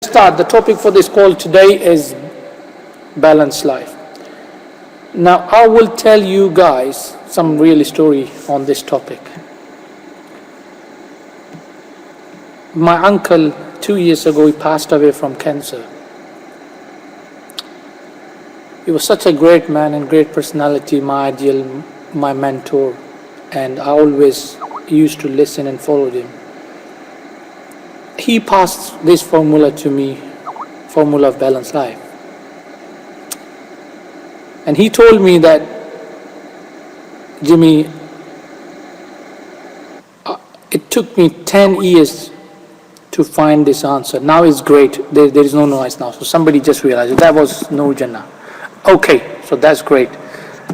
Start. The topic for this call today is balanced life. Now, I will tell you guys some real story on this topic. My uncle, 2 years ago, he passed away from cancer. He was such a great man and great personality, my ideal, my mentor, and I always used to listen and follow him. He passed this formula to me, formula of balanced life. And he told me that, Jimmy, it took me 10 years to find this answer. Now it's great. There is no noise now. So somebody just realized that was Noor Jannah. Okay, so that's great.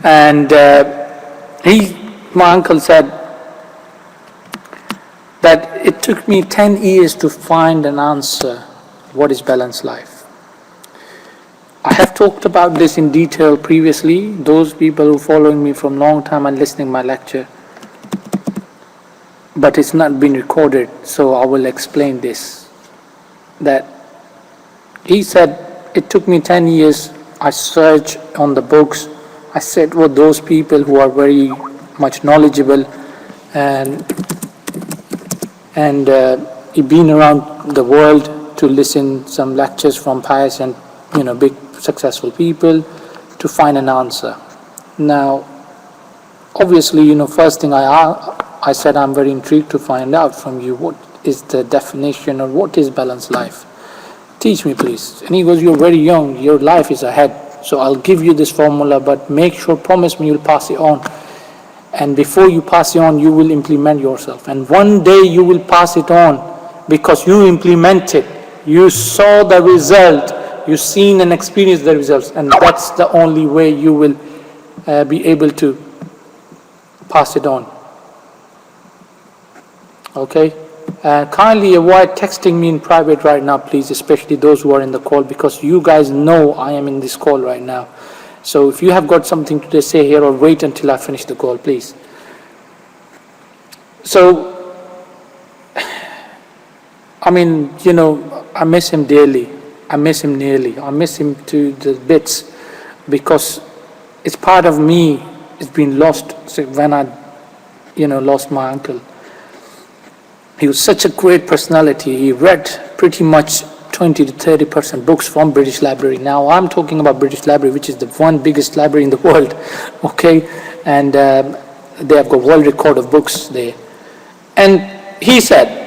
And my uncle said that it took me 10 years to find an answer. What is balanced life? I have talked about this in detail previously. Those people who are following me from long time and listening my lecture, but it's not been recorded, so I will explain this. That he said it took me 10 years. I searched on the books. I sat with those people who are very much knowledgeable, and been around the world to listen some lectures from pious and big successful people to find an answer. Now, obviously, first thing I said, I'm very intrigued to find out from you what is the definition or what is balanced life. Teach me, please. And he goes, you're very young, your life is ahead, so I'll give you this formula, but make sure, promise me you'll pass it on. And before you pass it on, you will implement yourself. And one day you will pass it on because you implemented, you saw the result, you've seen and experienced the results, and that's the only way you will be able to pass it on. Okay? Kindly avoid texting me in private right now, please, especially those who are in the call, because you guys know I am in this call right now. So if you have got something to say here, or wait until I finish the call, please. So, I miss him dearly. I miss him nearly. I miss him to the bits, because it's part of me. It's been lost when I, lost my uncle. He was such a great personality. He read pretty much 20 to 30% books from British Library. Now I'm talking about British Library, which is the one biggest library in the world, okay? And they have got world record of books there. And he said,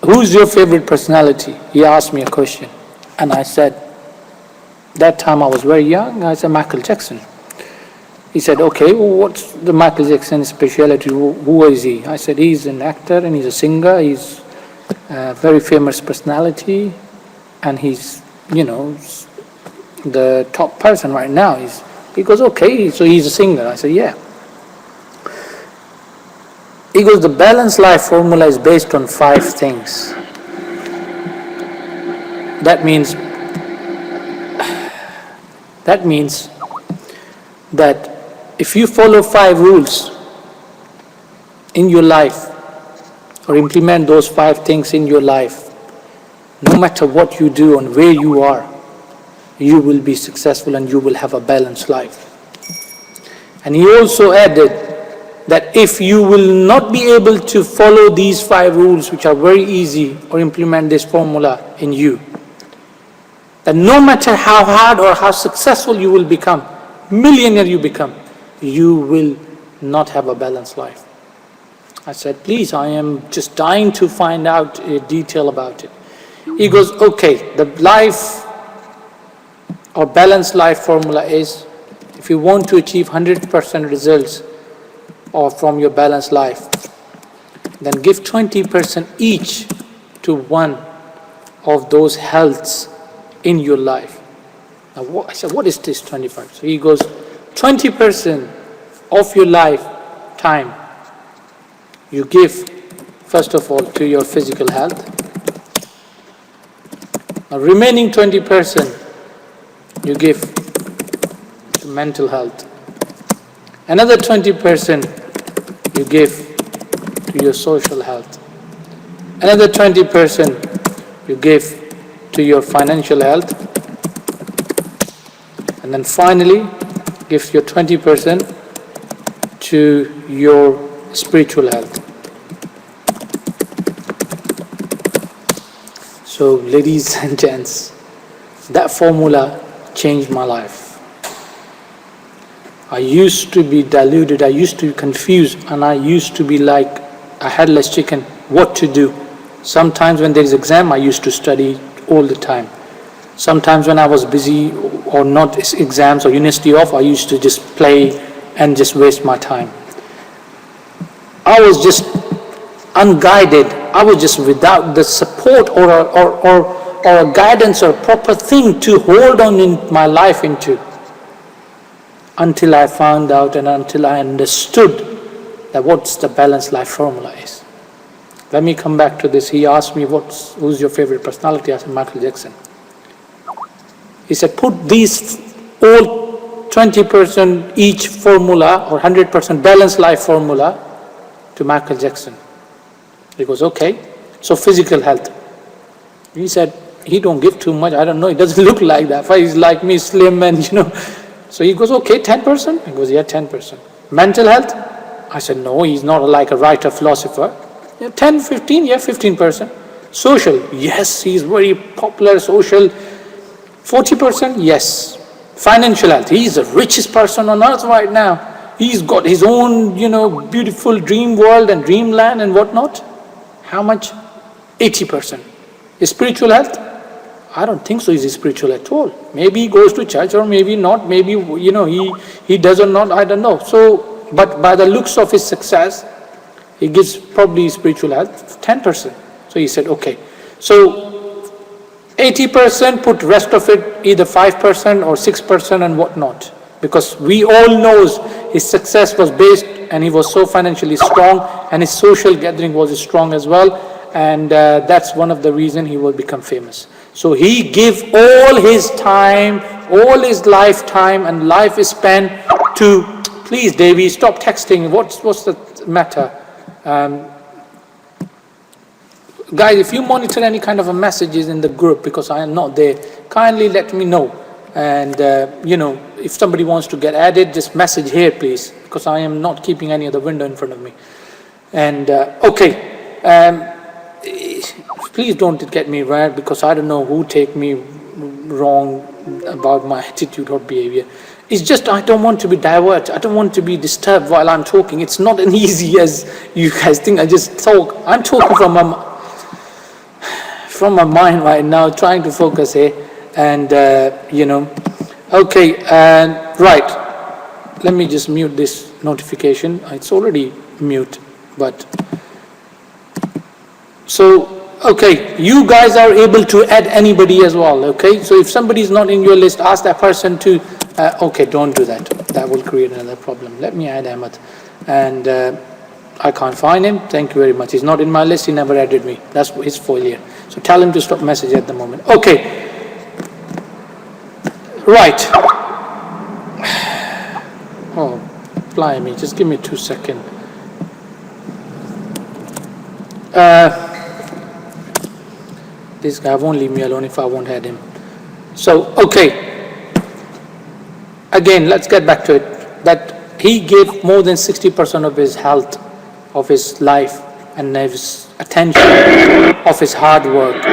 who's your favorite personality? He asked me a question. And I said, that time I was very young, I said Michael Jackson. He said, okay, well, what's the Michael Jackson speciality? Who is he? I said, he's an actor and he's a singer. He's a very famous personality, and he's, the top person right now. He goes, okay, so he's a singer. I said, yeah. He goes, the balanced life formula is based on 5 things. That means that if you follow 5 rules in your life, or implement those 5 things in your life, no matter what you do and where you are, you will be successful and you will have a balanced life. And he also added that if you will not be able to follow these 5 rules, which are very easy, or implement this formula in you, that no matter how hard or how successful you will become, millionaire you become, you will not have a balanced life. I said, please, I am just dying to find out a detail about it. He goes, okay, the life or balanced life formula is, if you want to achieve 100% results or from your balanced life, then give 20% each to one of those healths in your life. Now, I said, what is this 25? So he goes, 20% of your lifetime you give, first of all, to your physical health. The remaining 20% you give to mental health. Another 20% you give to your social health. Another 20% you give to your financial health, and then finally give your 20% to your spiritual health. So ladies and gents, that formula changed my life. I used to be deluded, I used to be confused, and I used to be like a headless chicken, what to do. Sometimes when there is exam, I used to study all the time. Sometimes when I was busy or not exams or university off, I used to just play and just waste my time. I was just unguided. I was just without the support or a guidance or a proper thing to hold on in my life into, until I found out and until I understood that what's the balanced life formula is. Let me come back to this. He asked me, who's your favorite personality? I said, Michael Jackson. He said, put these all 20% each formula or 100% balanced life formula to Michael Jackson. He goes, okay. So physical health. He said, he don't give too much. I don't know. He doesn't look like that. He's like me, slim and So he goes, okay, 10%? He goes, yeah, 10%. Mental health? I said, no, he's not like a writer, philosopher. Yeah, 10, 15, yeah, 15%. Social, yes, he's very popular, social. 40%, yes. Financial health, he's the richest person on earth right now. He's got his own, beautiful dream world and dreamland and whatnot. How much? 80%. His spiritual health? I don't think so he's spiritual at all. Maybe he goes to church or maybe not. Maybe, he does or not, I don't know. So, but by the looks of his success, he gives probably spiritual health 10%. So he said, okay. So 80%, put rest of it either 5% or 6% and whatnot. Because we all knows his success was based and he was so financially strong and his social gathering was strong as well. And that's one of the reasons he will become famous. So he gave all his time, all his lifetime and life is spent to, please Davy, stop texting, what's the matter? Guys, if you monitor any kind of messages in the group, because I am not there, kindly let me know. And if somebody wants to get added, just message here please, because I am not keeping any other window in front of me. And okay, please don't get me right, because I don't know who take me wrong about my attitude or behavior. It's just I don't want to be diverted. I don't want to be disturbed while I'm talking. It's not as easy as you guys think. I just talk. I'm talking from my mind right now, trying to focus here. And, okay, and right. Let me just mute this notification. It's already mute, but... So, okay, you guys are able to add anybody as well, okay? So if somebody is not in your list, ask that person to, okay, don't do that. That will create another problem. Let me add Ahmed. And I can't find him. Thank you very much. He's not in my list. He never added me. That's his failure. So tell him to stop message at the moment. Okay. Right. Oh, blimey. Just give me 2 seconds. This guy won't leave me alone if I won't add him. So, okay. Again, let's get back to it. That he gave more than 60% of his health, of his life, and his attention, of his hard work.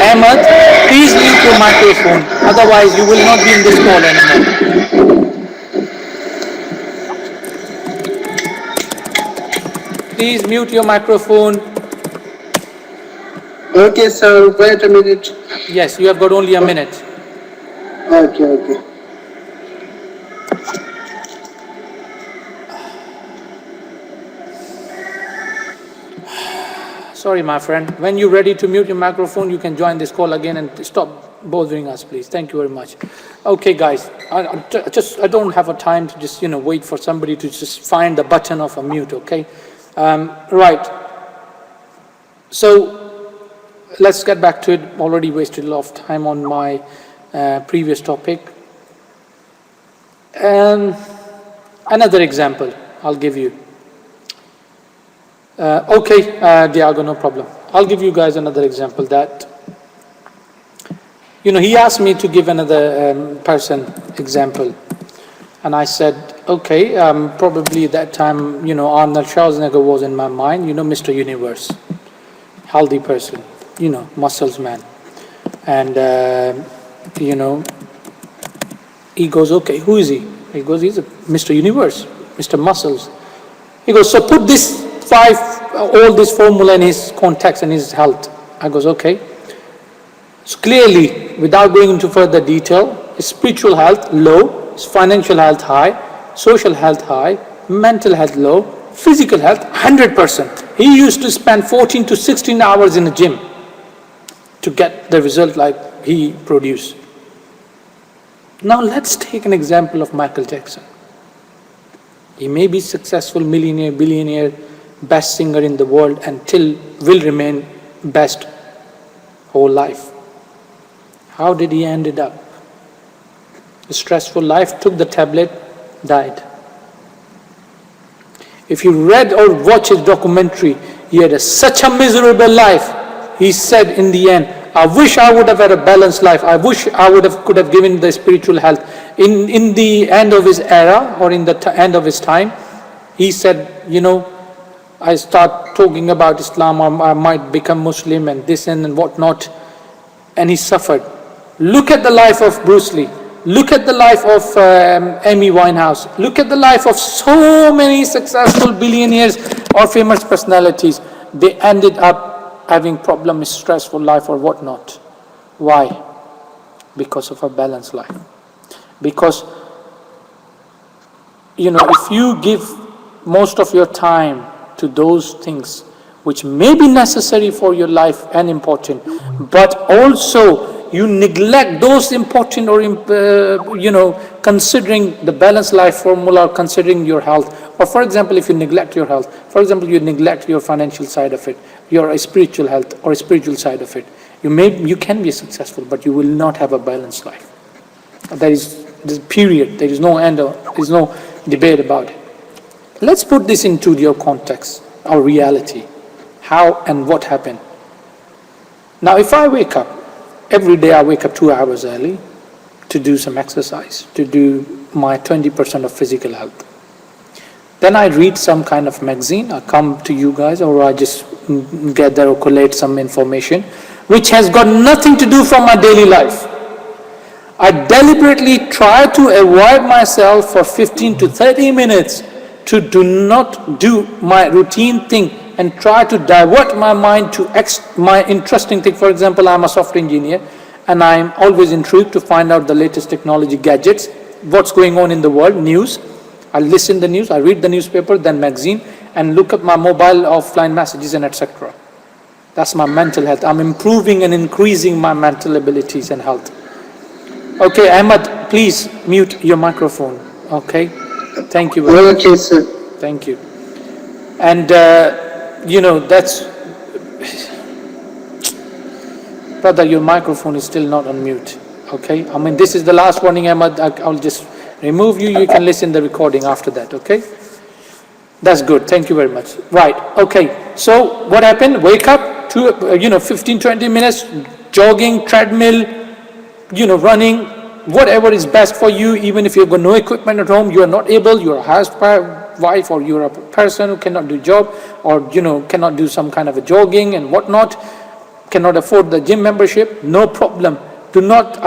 Ahmed, please mute your microphone. Otherwise, you will not be in this call anymore. Please mute your microphone. Okay, sir, wait a minute. Yes, you have got only a minute. Okay. Sorry, my friend. When you're ready to mute your microphone, you can join this call again and stop bothering us, please. Thank you very much. Okay, guys, I don't have a time to just, wait for somebody to just find the button of a mute, okay? Right. So, let's get back to it. Already wasted a lot of time on my previous topic. Another example I'll give you. Okay, Diago, no problem. I'll give you guys another example that, he asked me to give another person example. And I said, okay, probably that time, Arnold Schwarzenegger was in my mind, Mr. Universe, healthy person, muscles man. And, he goes, okay, who is he? He goes, he's a Mr. Universe, Mr. Muscles. He goes, so put all this formula in his context and his health. I goes, okay. So clearly, without going into further detail, his spiritual health low, his financial health high, social health high, mental health low, physical health 100%. He used to spend 14 to 16 hours in the gym to get the result like he produced. Now let's take an example of Michael Jackson. He may be successful millionaire, billionaire, best singer in the world, and will remain best whole life. How did he end it up? A stressful life, took the tablet, died. If you read or watch his documentary, he had such a miserable life. He said in the end, I wish I would have had a balanced life. I wish I could have given the spiritual health. In the end of his era, or in the end of his time, he said, I start talking about Islam, I might become Muslim and this and whatnot. And he suffered. Look at the life of Bruce Lee. Look at the life of Amy Winehouse. Look at the life of so many successful billionaires or famous personalities. They ended up having problems, stressful life or whatnot. Why? Because of a balanced life. Because, if you give most of your time to those things which may be necessary for your life and important, but also you neglect those important or, considering the balanced life formula, or considering your health. Or for example, if you neglect your health, for example, you neglect your financial side of it, your spiritual health or spiritual side of it, you can be successful, but you will not have a balanced life. There is period. There is no end, there is no debate about it. Let's put this into your context or reality. How and what happened. Now, if I wake up, every day I wake up 2 hours early to do some exercise, to do my 20% of physical health. Then I read some kind of magazine, I come to you guys, or I just gather or collate some information, which has got nothing to do from my daily life. I deliberately try to avoid myself for 15 to 30 minutes to do not do my routine thing and try to divert my mind to my interesting thing. For example, I'm a software engineer and I'm always intrigued to find out the latest technology gadgets, what's going on in the world, news. I listen to the news, I read the newspaper, then magazine, and look at my mobile offline messages and etc. That's my mental health. I'm improving and increasing my mental abilities and health. Okay, Ahmad, please mute your microphone. Okay, thank you. Okay, sir. Thank you. And that's, brother, your microphone is still not on mute. Okay, I mean, this is the last warning, Ahmad. I'll just remove you. You can listen to the recording after that. Okay, that's good. Thank you very much. Right. Okay. So what happened? Wake up to 15-20 minutes jogging, treadmill, running, whatever is best for you. Even if you've got no equipment at home, you are not able, you're a housewife or you're a person who cannot do job or cannot do some kind of a jogging and whatnot, cannot afford the gym membership, no problem. Do not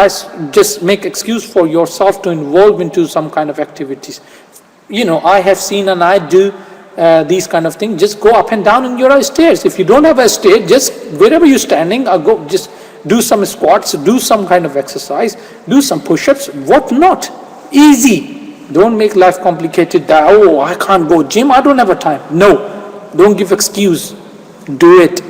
just make excuse for yourself to involve into some kind of activities. I have seen and I do these kind of things. Just go up and down in your stairs. If you don't have a stair, just wherever you're standing, go just do some squats, do some kind of exercise, do some push-ups, what not. Easy. Don't make life complicated that, I can't go gym, I don't have a time. No, don't give excuse. Do it.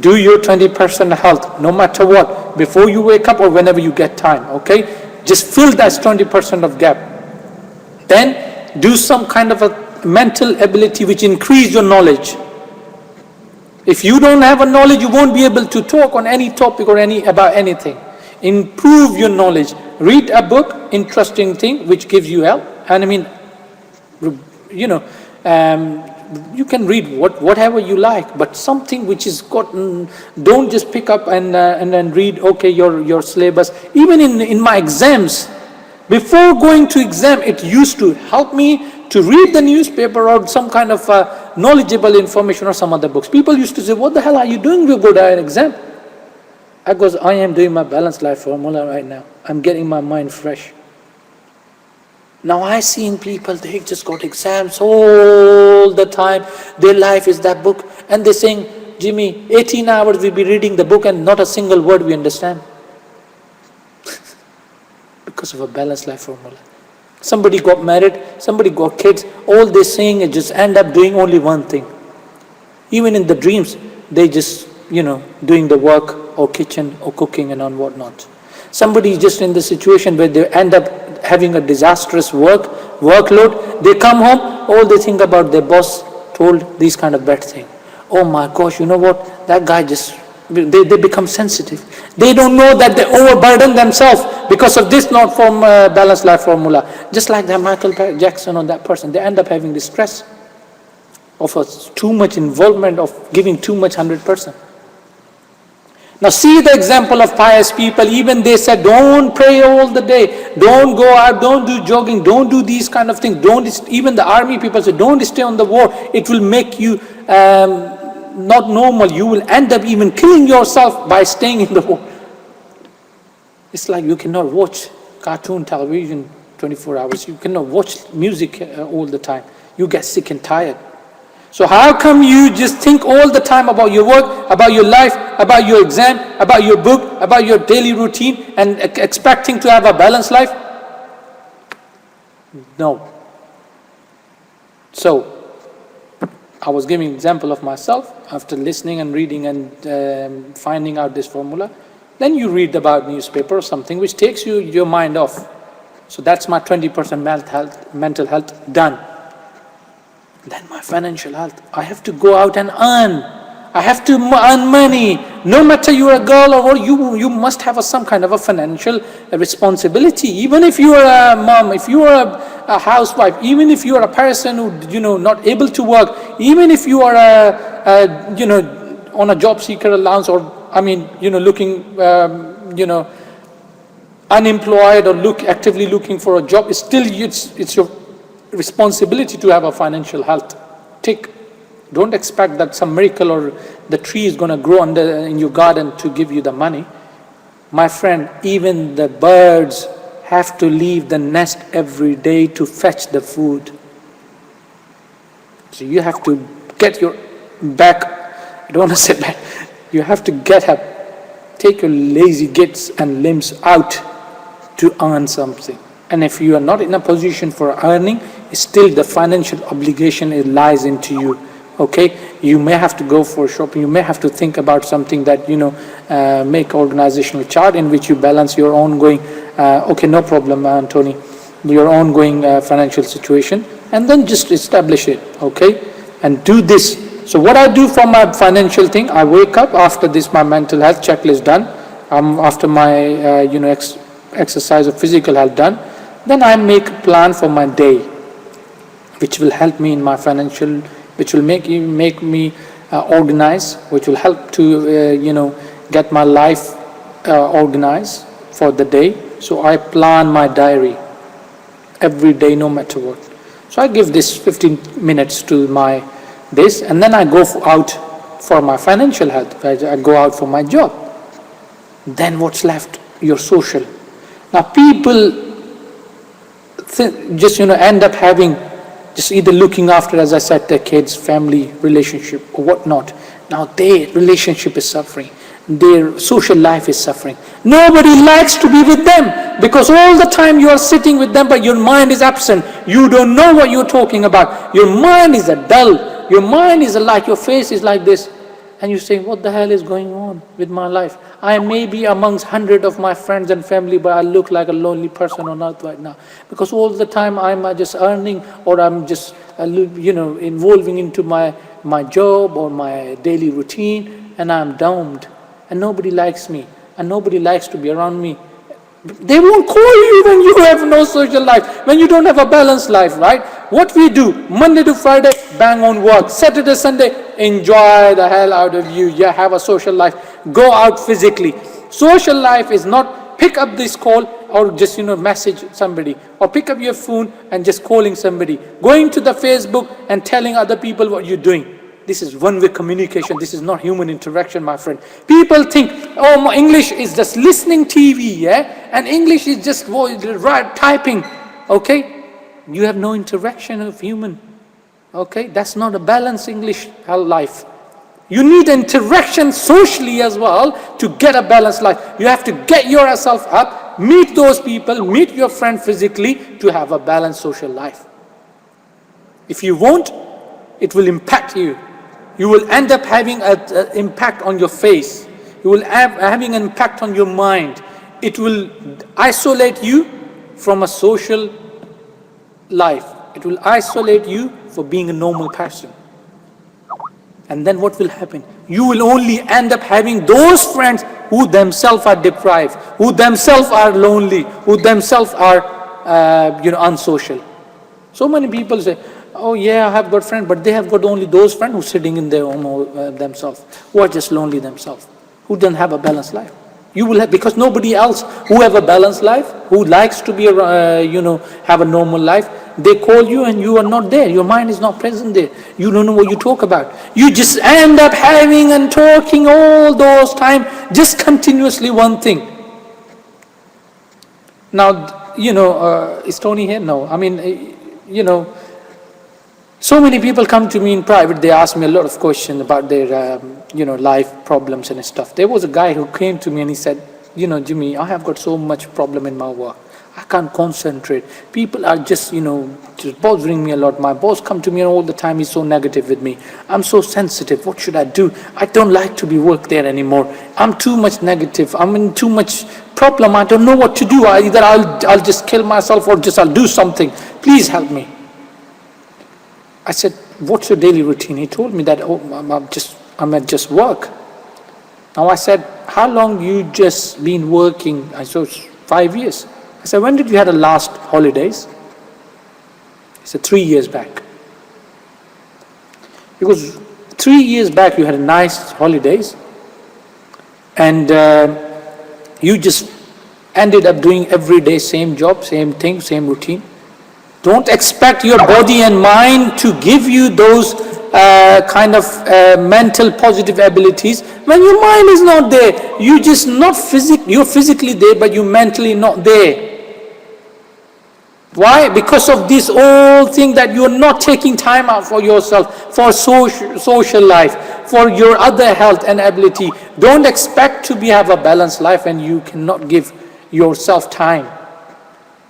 Do your 20% health, no matter what, before you wake up or whenever you get time, okay? Just fill that 20% of gap. Then do some kind of a mental ability which increase your knowledge. If you don't have a knowledge, you won't be able to talk on any topic or about anything. Improve your knowledge. Read a book, interesting thing, which gives you help. And you can read whatever you like, but something which is gotten, don't just pick up and then read, okay, your syllabus. Even in my exams, before going to exam, it used to help me to read the newspaper or some kind of knowledgeable information or some other books. People used to say, what the hell are you doing before the exam? I goes, I am doing my balanced life formula right now. I'm getting my mind fresh. Now I seen people, they just got exams all the time. Their life is that book. And they're saying, Jimmy, 18 hours we'll be reading the book and not a single word we understand. Because of a balanced life formula. Somebody got married, somebody got kids, all they're saying is just end up doing only one thing. Even in the dreams, they just, doing the work or kitchen or cooking and on whatnot. Somebody is just in the situation where they end up having a disastrous workload. They come home, all they think about their boss told these kind of bad things. Oh my gosh, you know what? That guy just, they become sensitive. They don't know that they overburden themselves because of this not from balanced life formula. Just like that Michael Jackson or that person, they end up having this stress of too much involvement, of giving too much 100%. Now see the example of pious people. Even they said, don't pray all the day, don't go out, don't do jogging, don't do these kind of things. Even the army people say, don't stay on the war. It will make you not normal. You will end up even killing yourself by staying in the war. It's like you cannot watch cartoon television 24 hours. You cannot watch music all the time. You get sick and tired. So how come you just think all the time about your work, about your life, about your exam, about your book, about your daily routine and expecting to have a balanced life? No. So, I was giving an example of myself after listening and reading and finding out this formula. Then you read about newspaper or something which takes your mind off. So that's my 20% mental health done. Then my financial health. I have to go out and earn. I have to earn money. No matter you're a girl or you must have some kind of a financial responsibility. Even if you are a mom, if you are a housewife, even if you are a person who not able to work, even if you are on a job seeker allowance or looking unemployed or actively looking for a job, it's your responsibility to have a financial health. Don't expect that some miracle or the tree is going to grow in your garden to give you the money. My friend, even the birds have to leave the nest every day to fetch the food. So you have to get your back, I don't want to say back, you have to get up, take your lazy gits and limbs out to earn something. And if you are not in a position for earning, still the financial obligation lies into you. Okay, you may have to go for shopping. You may have to think about something that make organizational chart in which you balance your ongoing. Okay, no problem, Tony. Your ongoing financial situation, and then just establish it. Okay, and do this. So what I do for my financial thing, I wake up after this. My mental health checklist done. After my exercise of physical health done, then I make a plan for my day, which will help me in my financial, which will make me organize, which will help to get my life organized for the day. So I plan my diary every day, no matter what. So I give this 15 minutes to this, and then I go out for my financial health. I go out for my job. Then what's left? Your social. Now people just end up having just either looking after, as I said, their kids, family, relationship, or whatnot. Now their relationship is suffering. Their social life is suffering. Nobody likes to be with them because all the time you are sitting with them, but your mind is absent. You don't know what you're talking about. Your mind is dull. Your mind is like, your face is like this. And you say, what the hell is going on with my life? I may be amongst 100 of my friends and family, but I look like a lonely person on earth right now. Because all the time I'm just earning, or I'm just involving into my job or my daily routine, and I'm doomed. And nobody likes me, and nobody likes to be around me. They won't call you when you have no social life, when you don't have a balanced life, right? What we do, Monday to Friday, bang on work. Saturday, Sunday, enjoy the hell out of you. Yeah, have a social life. Go out physically. Social life is not pick up this call or just, message somebody, or pick up your phone and just calling somebody, going to the Facebook and telling other people what you're doing. This is one-way communication. This is not human interaction, my friend. People think, oh, my English is just listening TV, yeah? And English is just typing, okay? You have no interaction of human, okay? That's not a balanced English life. You need interaction socially as well to get a balanced life. You have to get yourself up, meet those people, meet your friend physically to have a balanced social life. If you won't, it will impact you. You will end up having an impact on your face. You will having an impact on your mind. It will isolate you from a social life. It will isolate you for being a normal person. And then what will happen? You will only end up having those friends who themselves are deprived, who themselves are lonely, who themselves are unsocial. So many people say, oh yeah, I have got friends, but they have got only those friends who are sitting in their home themselves, who are just lonely themselves, who don't have a balanced life. You will have, because nobody else who have a balanced life, who likes to be, have a normal life, they call you and you are not there. Your mind is not present there. You don't know what you talk about. You just end up having and talking all those time, just continuously one thing. Now, is Tony here? No. I mean, so many people come to me in private, they ask me a lot of questions about their, life problems and stuff. There was a guy who came to me and he said, Jimmy, I have got so much problem in my work. I can't concentrate. People are just bothering me a lot. My boss come to me all the time, he's so negative with me. I'm so sensitive, what should I do? I don't like to be work there anymore. I'm too much negative, I'm in too much problem, I don't know what to do. Either I'll just kill myself or just I'll do something. Please help me. I said, what's your daily routine? He told me that, I'm at just work. Now I said, how long you just been working? I said, 5 years. I said, when did you have the last holidays? He said, 3 years back. Because 3 years back you had nice holidays and you just ended up doing every day same job, same thing, same routine. Don't expect your body and mind to give you those mental positive abilities when your mind is not there. You're physically there, but you're mentally not there. Why? Because of this old thing that you're not taking time out for yourself, for social life, for your other health and ability. Don't expect to have a balanced life and you cannot give yourself time.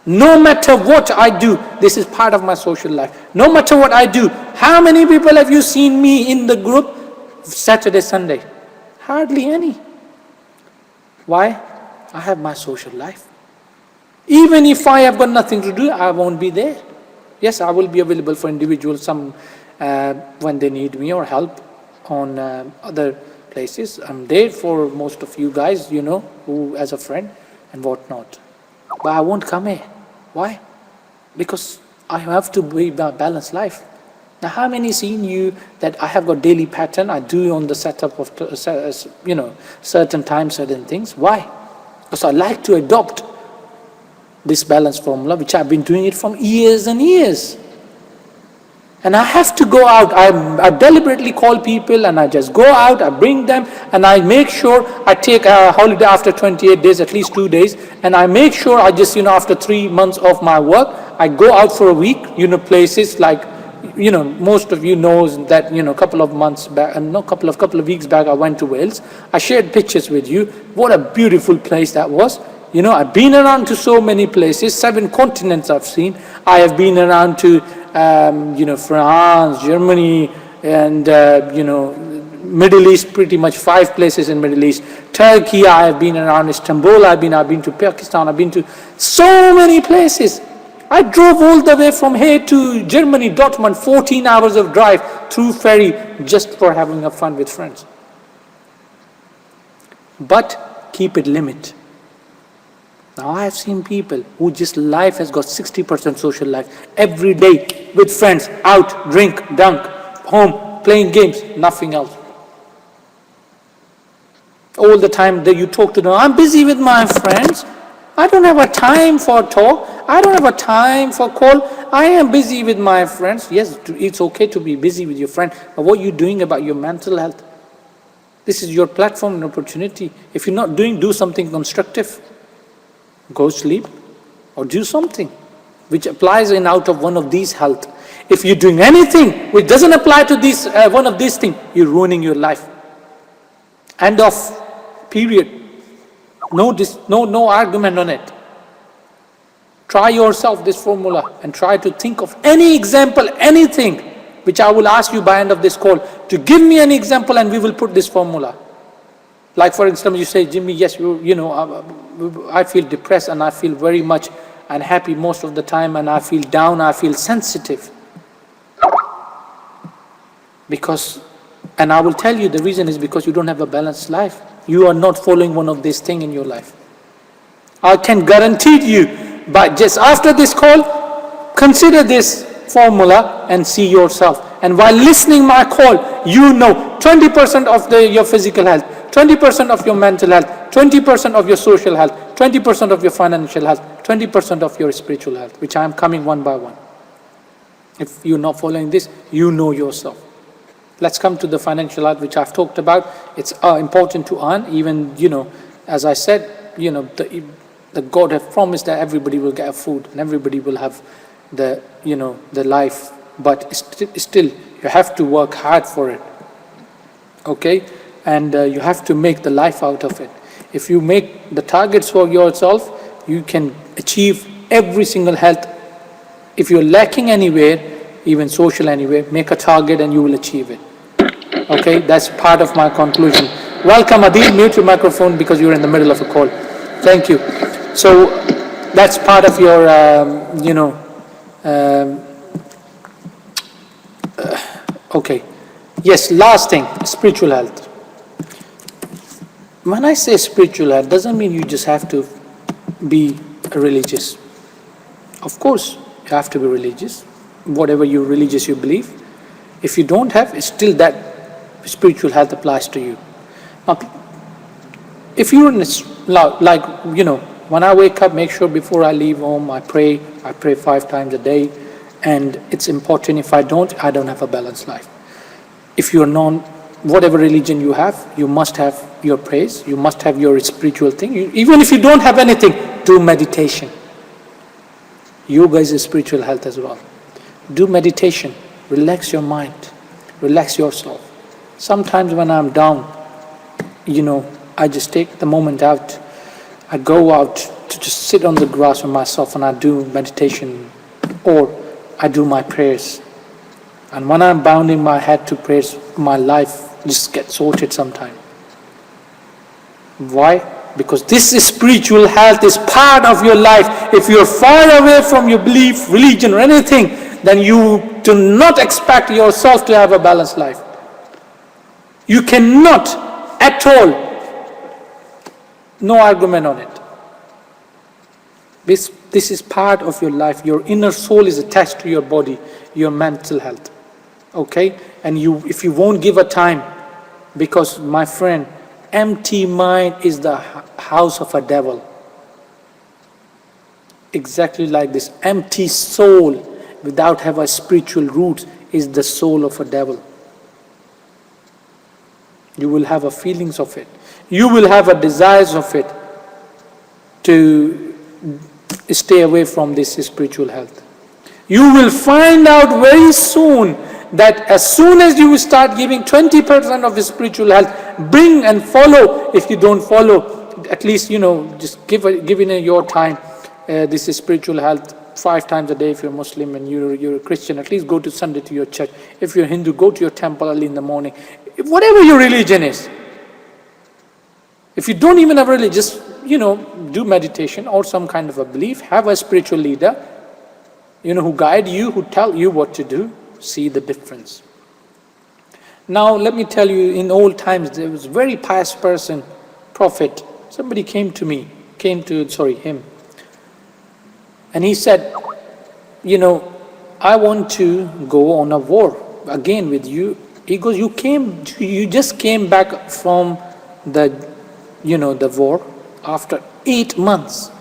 No matter what I do, this is part of my social life. No matter what I do, how many people have you seen me in the group Saturday, Sunday? Hardly any. Why? I have my social life. Even if I have got nothing to do, I won't be there. Yes, I will be available for individuals when they need me or help on other places. I'm there for most of you guys, who as a friend and whatnot. But I won't come here. Why? Because I have to be a balanced life. Now, how many seen you that I have got daily pattern? I do on the setup of certain times, certain things. Why? Because I like to adopt this balanced formula, which I've been doing it from years and years. And I have to go out. I deliberately call people and I just go out, I bring them, and I make sure I take a holiday after 28 days, at least 2 days, and I make sure I just, after 3 months of my work, I go out for a week, places like, most of you knows that, couple of months back, and couple of weeks back, I went to Wales. I shared pictures with you. What a beautiful place that was. I've been around to so many places, 7 continents I've seen. I have been around to France, Germany, and Middle East, pretty much 5 places in Middle East. Turkey, I have been around Istanbul, I've been to Pakistan, I've been to so many places. I drove all the way from here to Germany, Dortmund, 14 hours of drive through ferry just for having a fun with friends. But keep it limit. Now I have seen people who just life has got 60% social life. Every day with friends, out, drink, dunk, home, playing games, nothing else. All the time that you talk to them, I'm busy with my friends. I don't have a time for talk. I don't have a time for call. I am busy with my friends. Yes, it's okay to be busy with your friend, but what are you doing about your mental health? This is your platform and opportunity. If you're not doing, do something constructive. Go sleep or do something which applies in out of one of these health. If you're doing anything which doesn't apply to this one of these things, you're ruining your life. End of. Period. No argument on it. Try yourself this formula and try to think of any example, anything, which I will ask you by end of this call to give me an example, and we will put this formula. Like for example, you say, Jimmy, yes, I feel depressed and I feel very much unhappy most of the time, and I feel down, I feel sensitive. And I will tell you the reason is because you don't have a balanced life. You are not following one of these things in your life. I can guarantee you, but just after this call, consider this formula and see yourself. And while listening my call, 20% of your physical health, 20% of your mental health, 20% of your social health, 20% of your financial health, 20% of your spiritual health, which I am coming one by one. If you're not following this, you know yourself. Let's come to the financial health, which I've talked about. It's important to earn. Even, as I said, the God have promised that everybody will get food and everybody will have the life. But still, you have to work hard for it. Okay? And you have to make the life out of it. If you make the targets for yourself, you can achieve every single health. If you're lacking anywhere, even social anywhere, make a target and you will achieve it. Okay, that's part of my conclusion. Welcome, Adil. Mute your microphone because you're in the middle of a call. Thank you. So that's part of your, okay. Yes, last thing, spiritual health. When I say spiritual health, doesn't mean you just have to be religious. Of course, you have to be religious. Whatever you religious you believe. If you don't have, it's still that spiritual health applies to you. Now, if you're in this, when I wake up, make sure before I leave home, I pray 5 times a day, and it's important. If I don't have a balanced life. If you're whatever religion you have, you must have your praise, you must have your spiritual thing. Even if you don't have anything, do meditation. Yoga is a spiritual health as well. Do meditation, relax your mind, relax yourself. Sometimes when I'm down, I just take the moment out. I go out to just sit on the grass with myself and I do meditation, or I do my prayers. And when I'm bounding my head to prayers, my life just gets sorted sometime. Why? Because this is spiritual health, is part of your life. If you're far away from your belief, religion, or anything, then you do not expect yourself to have a balanced life. You cannot at all. No argument on it. This is part of your life. Your inner soul is attached to your body, your mental health. Okay? And if you won't give a time, because my friend, empty mind is the house of a devil. Exactly like this. Empty soul without have a spiritual roots is the soul of a devil. You will have a feelings of it. You will have a desires of it to stay away from this spiritual health. You will find out very soon that as soon as you start giving 20% of the spiritual health, bring and follow. If you don't follow, at least, just give in your time. This is spiritual health 5 times a day. If you're Muslim and you're a Christian, at least go to Sunday to your church. If you're Hindu, go to your temple early in the morning. Whatever your religion is. If you don't even have a religion, just, do meditation or some kind of a belief. Have a spiritual leader, who guide you, who tell you what to do. See the difference. Now, let me tell you, in old times, there was a very pious person, prophet. Somebody came to me, came to, him. And he said, I want to go on a war again with you. He goes, you just came back from the war after 8 months.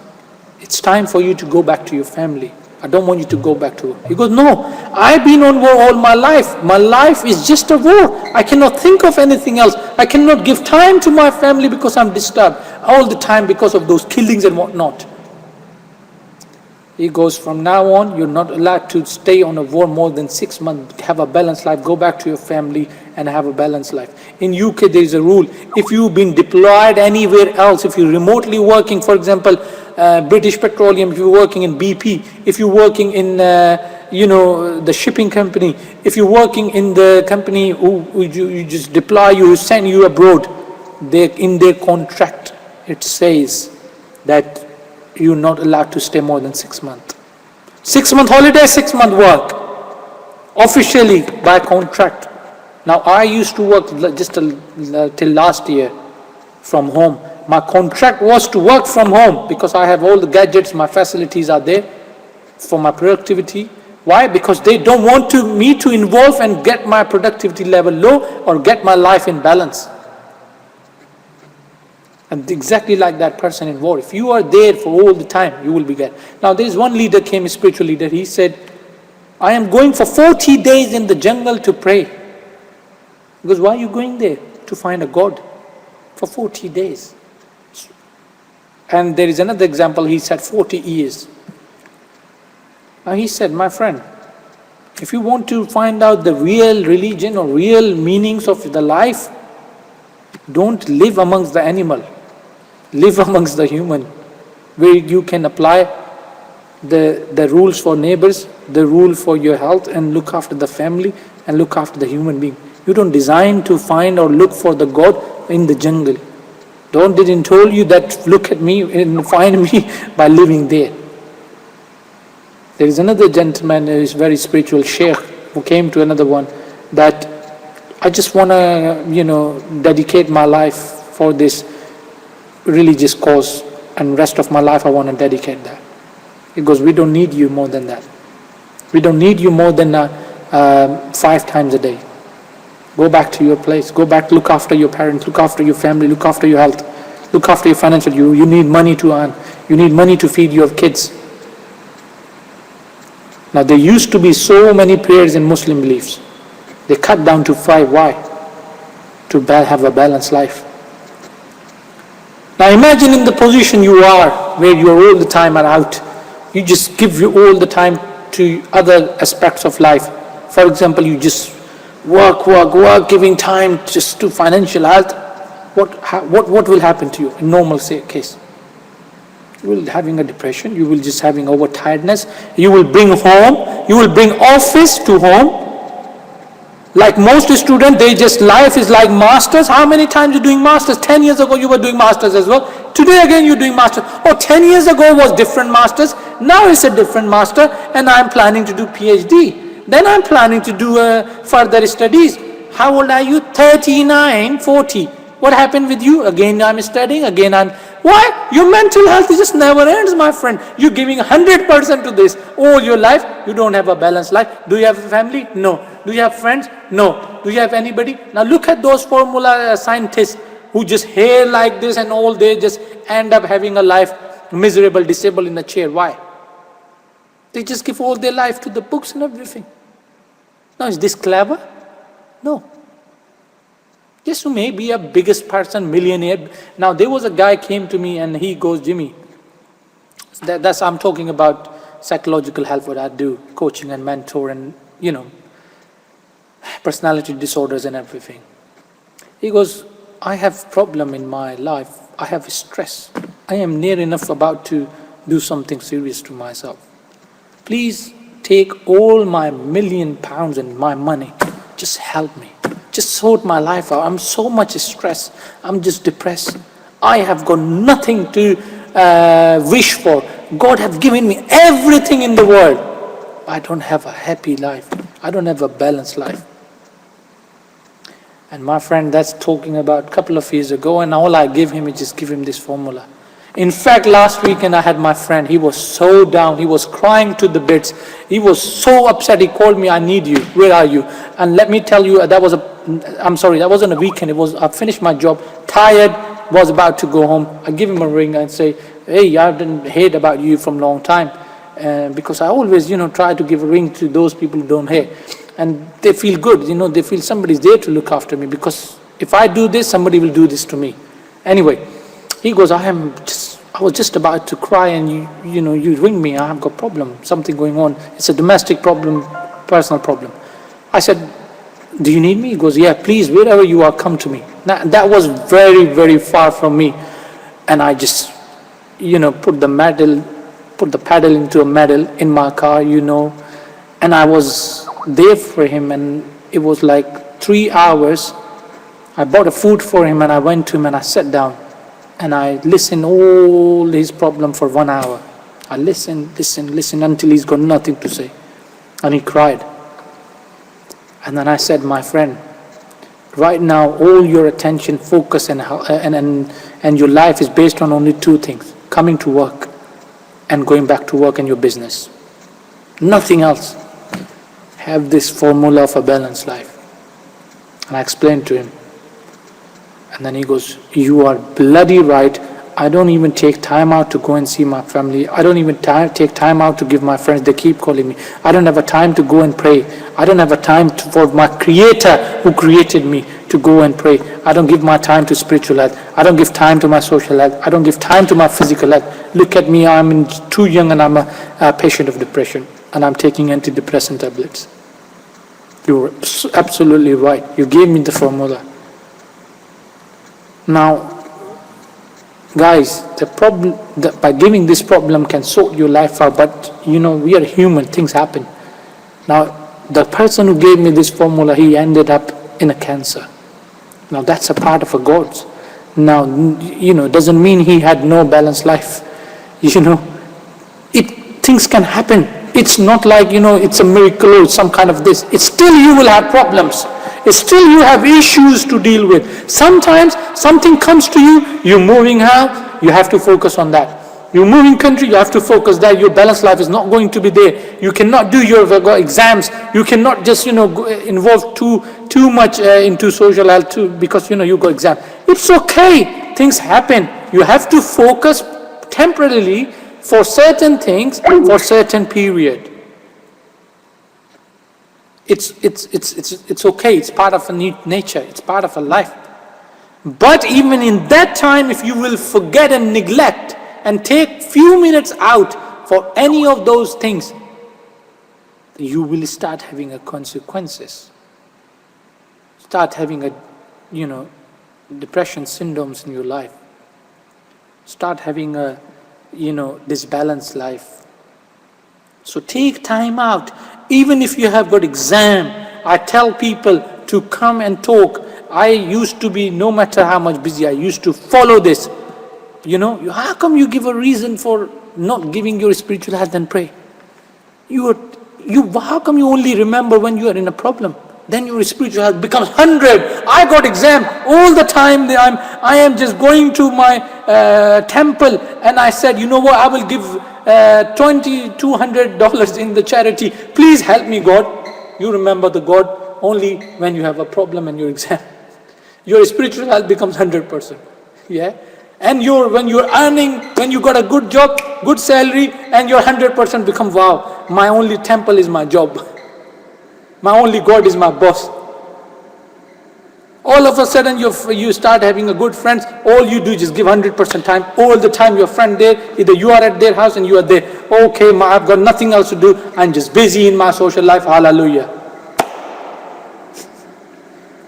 It's time for you to go back to your family. I don't want you to go back to war. He goes, no, I've been on war all my life. My life is just a war. I cannot think of anything else. I cannot give time to my family because I'm disturbed all the time because of those killings and whatnot. He goes, from now on, you're not allowed to stay on a war more than 6 months. Have a balanced life. Go back to your family and have a balanced life. In UK, there is a rule. If you've been deployed anywhere else, if you're remotely working, for example, British Petroleum, if you're working in BP, if you're working in, the shipping company, if you're working in the company who you just deploy you, send you abroad, in their contract, it says that you're not allowed to stay more than 6 months. 6 month holiday, 6 month work. Officially, by contract. Now, I used to work just till last year from home. My contract was to work from home because I have all the gadgets, my facilities are there for my productivity. Why? Because they don't want me to involve and get my productivity level low or get my life in balance. And exactly like that person in war, if you are there for all the time, you will be there. Now there is one leader came, a spiritual leader, he said, I am going for 40 days in the jungle to pray. Because why are you going there? To find a God for 40 days. And there is another example, he said 40 years. Now he said, my friend, if you want to find out the real religion or real meanings of the life, don't live amongst the animal. Live amongst the human, where you can apply the rules for neighbors, the rule for your health, and look after the family and look after the human being. You don't design to find or look for the God in the jungle. Didn't told you that look at me and find me by living there. There is another gentleman who is very spiritual, sheikh, who came to another one that I just want to, dedicate my life for this religious cause, and rest of my life I want to dedicate that. He goes, we don't need you more than that. We don't need you more than 5 times a day. Go back to your place. Go back, look after your parents, look after your family, look after your health, look after your financial. You need money to earn. You need money to feed your kids. Now there used to be so many prayers in Muslim beliefs. They cut down to 5. Why? To have a balanced life. Now imagine in the position you are, where you are all the time are out. You just give you all the time to other aspects of life. For example, you just work, giving time just to financial health. What will happen to you in normal case? You will having a depression. You will just having overtiredness. You will bring home. You will bring office to home. Like most students, life is like masters. How many times you doing masters? 10 years ago you were doing masters as well. Today again you're doing masters. 10 years ago was different masters. Now it's a different master, and I'm planning to do PhD. Then I'm planning to do further studies. How old are you? 39, 40. What happened with you? Again I'm studying, why? Your mental health just never ends, my friend. You're giving 100% to this all your life. You don't have a balanced life. Do you have a family? No. Do you have friends? No. Do you have anybody? Now look at those formula scientists who just hair like this and all, they just end up having a life miserable, disabled in a chair. Why? They just give all their life to the books and everything. Now is this clever? No. Yes, you may be a biggest person, millionaire. Now there was a guy came to me and he goes, Jimmy, that's I'm talking about psychological health, what I do, coaching and mentor and, personality disorders and everything. He goes, I have problem in my life. I have stress. I am near enough about to do something serious to myself. Please take all my £1,000,000 and my money. Just help me. Just sort my life out. I'm so much stressed. I'm just depressed. I have got nothing to wish for. God have given me everything in the world. I don't have a happy life. I don't have a balanced life. And my friend, that's talking about a couple of years ago, and all I give him is just give him this formula. In fact, last weekend I had my friend, he was so down, he was crying to the bits, he was so upset, he called me, I need you, where are you? And let me tell you, that wasn't a weekend, I finished my job, tired, was about to go home. I give him a ring and say, hey, I didn't heard about you from a long time. Because I always, try to give a ring to those people who don't hear. And they feel good, they feel somebody's there to look after me, because if I do this, somebody will do this to me. Anyway, he goes, I was just about to cry and you ring me, I have got a problem, something going on. It's a domestic problem, personal problem. I said, do you need me? He goes, yeah, please, wherever you are, come to me. Now, that was very, very far from me. And I just, put the pedal into a metal in my car, and I was there for him, and it was like 3 hours. I bought a food for him and I went to him and I sat down and I listened all his problem for 1 hour. I listened until he's got nothing to say. And he cried. And then I said, my friend, right now all your attention, focus and your life is based on only 2 things: coming to work and going back to work in your business. Nothing else. Have this formula of a balanced life. And I explained to him. And then he goes, you are bloody right. I don't even take time out to go and see my family. I don't even take time out to give my friends. They keep calling me. I don't have a time to go and pray. I don't have a time for my creator who created me to go and pray. I don't give my time to spiritual health. I don't give time to my social health. I don't give time to my physical health. Look at me, I'm too young and I'm a patient of depression and I'm taking antidepressant tablets. You're absolutely right. You gave me the formula. Now, guys, the problem by giving this problem can sort your life out, but we are human, things happen. Now, the person who gave me this formula, he ended up in a cancer. Now, that's a part of a God. Now, doesn't mean he had no balanced life. Things can happen. It's not like, it's a miracle or some kind of this. It's still you will have problems. It's still you have issues to deal with. Sometimes something comes to you, you're moving out, you have to focus on that. You're moving country, you have to focus that your balanced life is not going to be there. You cannot do your exams. You cannot just, involve too much into social health too, because, you got exam. It's okay. Things happen. You have to focus temporarily for certain things for certain period. It's okay. It's part of a nature. It's part of a life. But even in that time, if you will forget and neglect and take few minutes out for any of those things, you will start having consequences. Start having depression syndromes in your life. Start having disbalanced life. So take time out. Even if you have got exam, I tell people to come and talk. I used to be, no matter how much busy, I used to follow this. How come you give a reason for not giving your spiritual health and pray? How come you only remember when you are in a problem? Then your spiritual health becomes 100. I got exam all the time. I am just going to my temple and I said, you know what, I will give $200 in the charity. Please help me, God. You remember the God only when you have a problem and your exam. Your spiritual health becomes 100%. Yeah? And when you're earning, when you got a good job, good salary, and your 100% become, wow, my only temple is my job. My only God is my boss. All of a sudden you start having a good friends. All you do is just give 100% time. All the time your friend there, either you are at their house and you are there. Okay, I've got nothing else to do. I'm just busy in my social life. Hallelujah.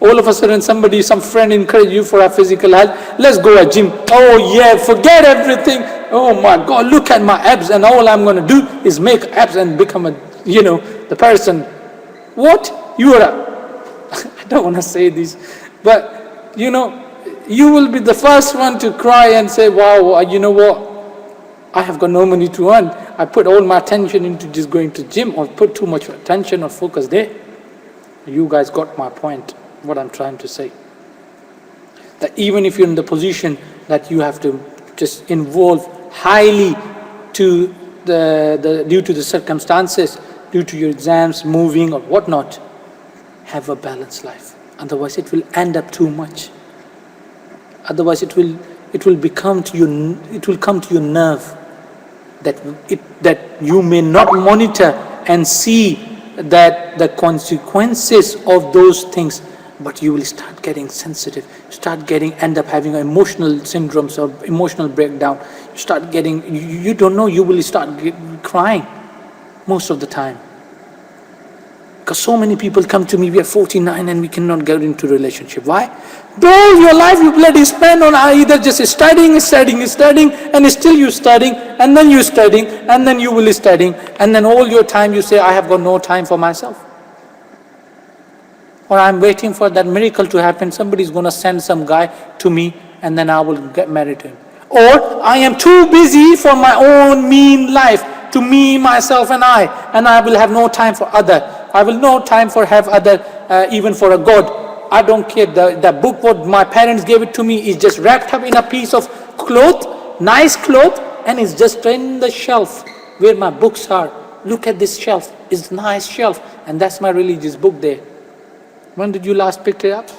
All of a sudden some friend encourage you for a physical health. Let's go at gym. Oh yeah, forget everything. Oh my God, look at my abs, and all I'm going to do is make abs and become the person. What? You are I don't want to say this, but you will be the first one to cry and say, wow, you know what? I have got no money to earn. I put all my attention into just going to gym, or put too much attention or focus there. You guys got my point, what I'm trying to say. That even if you're in the position that you have to just involved highly to due to the circumstances, due to your exams, moving or whatnot. Have a balanced life. Otherwise it will end up too much. Otherwise it will come to your nerve that you may not monitor and see that the consequences of those things, but you will start getting sensitive, end up having emotional syndromes or emotional breakdown. You don't know, you will start crying most of the time. Because so many people come to me, we are 49 and we cannot get into relationship. Why? All your life you bloody spend on either just studying, and still you studying, and then you studying, and then you will studying, and then all your time you say, I have got no time for myself. Or I'm waiting for that miracle to happen, somebody's going to send some guy to me, and then I will get married to him. Or I am too busy for my own mean life, to me, myself and I will have no time for other. I will no time for have other, even for a God. I don't care. The book what my parents gave it to me is just wrapped up in a piece of cloth, nice cloth, and it's just in the shelf where my books are. Look at this shelf. It's a nice shelf, and that's my religious book there. When did you last pick it up?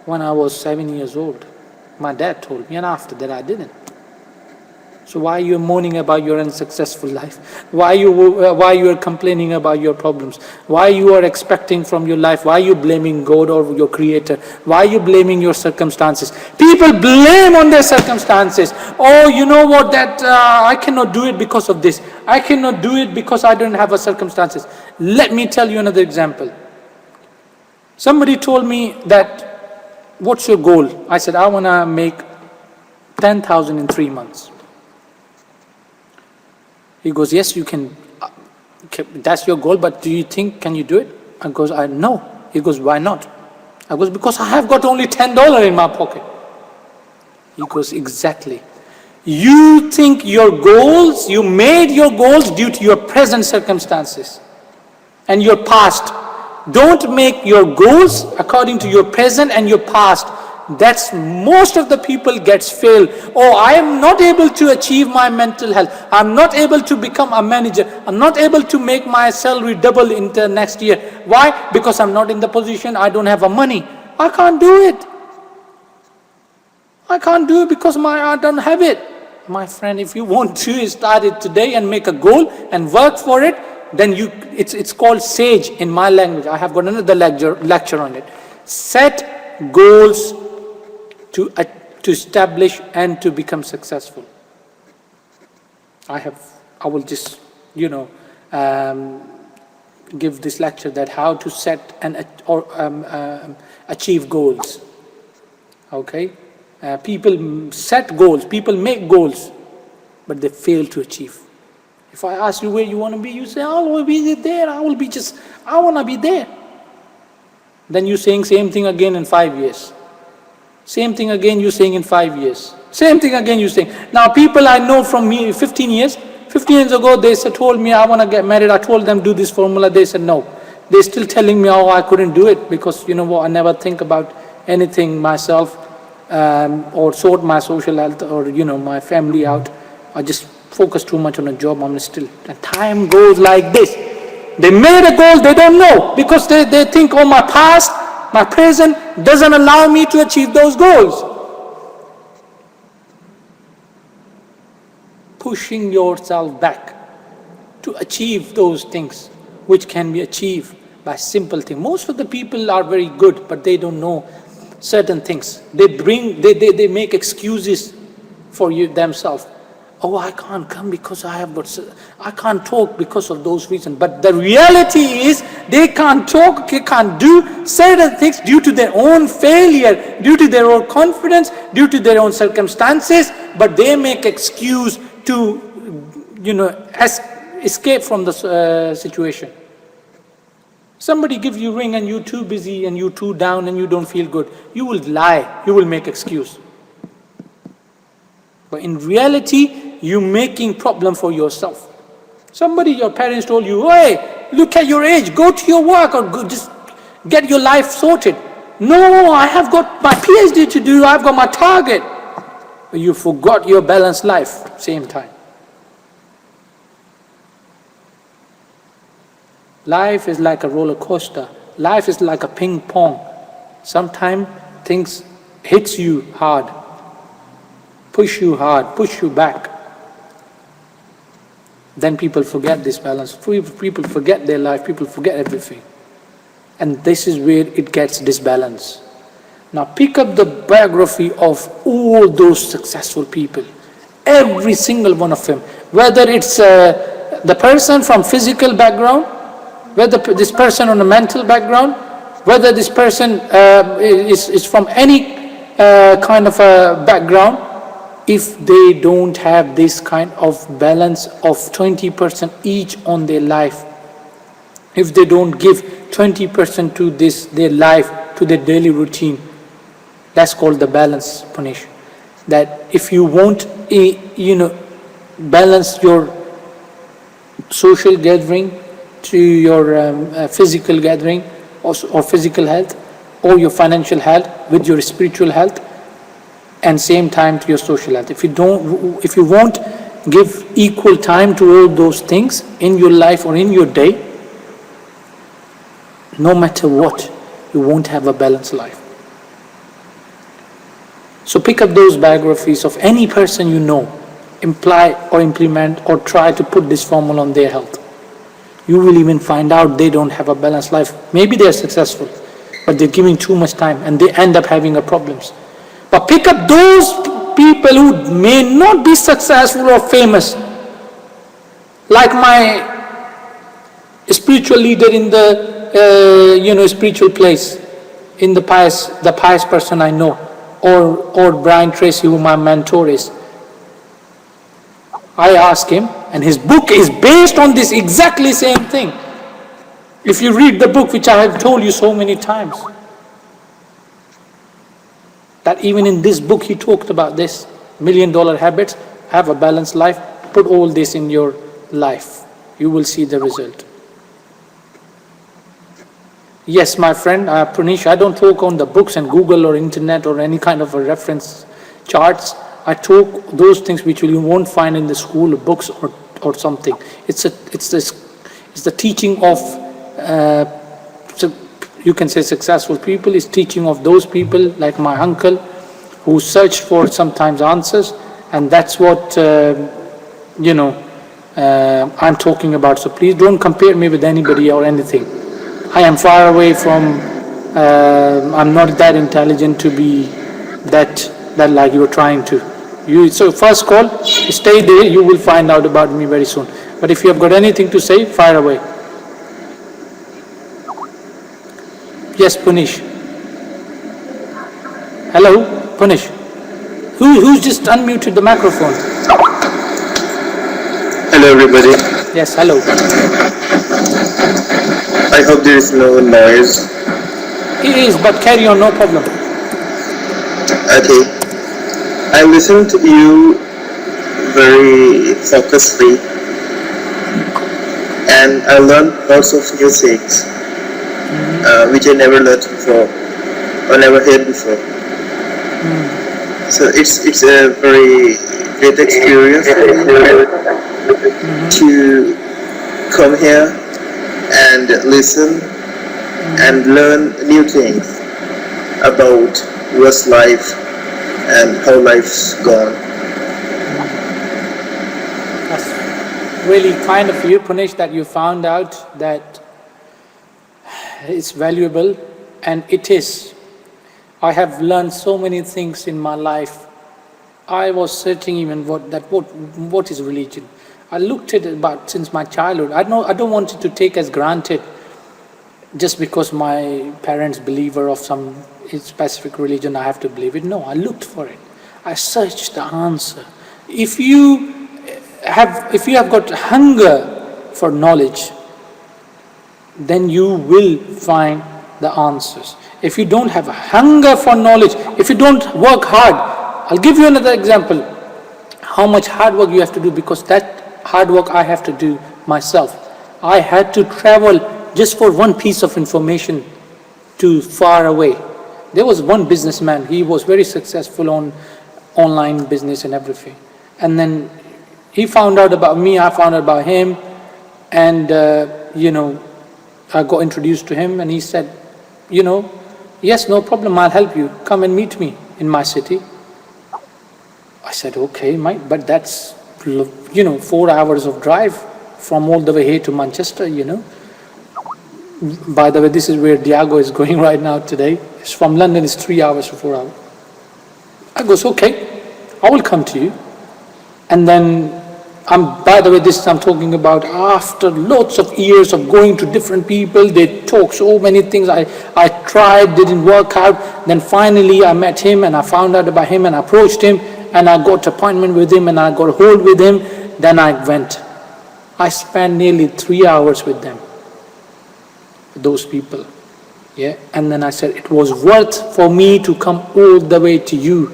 When I was 7 years old. My dad told me, and after that I didn't. So why are you moaning about your unsuccessful life? Why you are complaining about your problems? Why you are expecting from your life? Why are you blaming God or your creator? Why are you blaming your circumstances? People blame on their circumstances. Oh, you know what, that I cannot do it because of this. I cannot do it because I don't have a circumstances. Let me tell you another example. Somebody told me that, what's your goal? I said, I want to make 10,000 in 3 months. He goes, yes, you can, that's your goal, but do you think, can you do it? I goes, no. He goes, why not? I goes, because I have got only $10 in my pocket. He goes, exactly. You think your goals, you made your goals due to your present circumstances and your past. Don't make your goals according to your present and your past. That's most of the people gets failed. Oh, I am not able to achieve my mental health. I'm not able to become a manager. I'm not able to make my salary double in the next year. Why? Because I'm not in the position. I don't have the money. I can't do it. I can't do it because I don't have it. My friend, if you want to start it today and make a goal and work for it, then it's called SAGE in my language. I have got another lecture on it. Set goals to establish and to become successful. I will just, give this lecture that how to set and achieve goals. Okay? People set goals, people make goals, but they fail to achieve. If I ask you where you want to be, you say, I will be there, I want to be there. Then you're saying same thing again in 5 years. Same thing again you're saying in 5 years. Same thing again you're saying. Now people I know from me 15 years ago, they told me I want to get married. I told them do this formula. They said no. They're still telling me, I couldn't do it because you know what, I never think about anything myself or sort my social health or my family out. I just focus too much on a job. And time goes like this. They made a goal, they don't know because they think, my past, my present doesn't allow me to achieve those goals. Pushing yourself back to achieve those things which can be achieved by simple things. Most of the people are very good, but they don't know certain things. They make excuses for themselves. Oh, I can't come because I can't talk because of those reasons. But the reality is they can't talk, they can't do certain things due to their own failure, due to their own confidence, due to their own circumstances, but they make excuse to, escape from the situation. Somebody gives you a ring and you're too busy and you're too down and you don't feel good. You will lie, you will make excuse. But in reality, you're making problem for yourself. Your parents told you, hey, look at your age, go to your work or just get your life sorted. No, I have got my PhD to do, I've got my target. or you forgot your balanced life, same time. Life is like a roller coaster. Life is like a ping pong. Sometimes things hits you hard, push you back. Then people forget this balance. People forget their life, people forget everything. And this is where it gets disbalanced. Now pick up the biography of all those successful people. Every single one of them. Whether it's the person from physical background, whether this person on a mental background, whether this person is from any kind of a background, if they don't have this kind of balance of 20% each on their life, if they don't give 20% to their life, to their daily routine, that's called the balance, Punish. That if you won't, balance your social gathering to your physical gathering or physical health, or your financial health with your spiritual health, and same time to your social health. If you won't give equal time to all those things in your life or in your day, no matter what, you won't have a balanced life. So pick up those biographies of any person you know, imply or implement or try to put this formula on their health. You will even find out they don't have a balanced life. Maybe they're successful, but they're giving too much time and they end up having problems. But pick up those people who may not be successful or famous, like my spiritual leader in the spiritual place, in the pious person I know, or Brian Tracy, who my mentor is. I asked him, and his book is based on this exactly same thing. If you read the book, which I have told you so many times, that even in this book he talked about this, $1 Million Habits, have a balanced life, put all this in your life. You will see the result. Yes, my friend, Punish, I don't talk on the books and Google or internet or any kind of a reference charts. I talk those things which you won't find in the school books or something. It's the teaching of, you can say successful people, is teaching of those people like my uncle who searched for sometimes answers, and that's what, I'm talking about. So please don't compare me with anybody or anything. I am far away from, I'm not that intelligent to be that like you're trying to. So first call, stay there, you will find out about me very soon. But if you have got anything to say, fire away. Yes, Punish. Hello, Punish. Who's just unmuted the microphone? Hello everybody. Yes, hello. I hope there is no noise. It is, but carry on, no problem. Okay. I listened to you very focusedly and I learned lots of new things which I never learned before or never heard before. So it's a very great experience to come here and listen and learn new things about what's life and how life's gone. That's really kind of you, Punish, that you found out that it's valuable, and it is. I have learned so many things in my life. I was searching even what is religion. I looked at it about since my childhood. I don't want it to take as granted just because my parents believe of some specific religion, I have to believe it. No, I looked for it. I searched the answer. If you have got hunger for knowledge, then you will find the answers. If you don't have a hunger for knowledge, if you don't work hard, I'll give you another example. How much hard work you have to do, because that hard work I have to do myself. I had to travel just for one piece of information to far away. There was one businessman, he was very successful on online business and everything. And then he found out about me, I found out about him, and I got introduced to him, and he said, yes, no problem, I'll help you. Come and meet me in my city. I said, okay, mate, but that's 4 hours of drive from all the way here to Manchester, By the way, this is where Diago is going right now today. It's from London, it's 3 hours to 4 hours. I goes, okay, I will come to you. And then, by the way, this I'm talking about after lots of years of going to different people. They talk so many things. I tried, didn't work out. Then finally I met him and I found out about him and I approached him and I got an appointment with him and I got a hold with him. Then I went. I spent nearly 3 hours with them, those people. Yeah, and then I said it was worth for me to come all the way to you.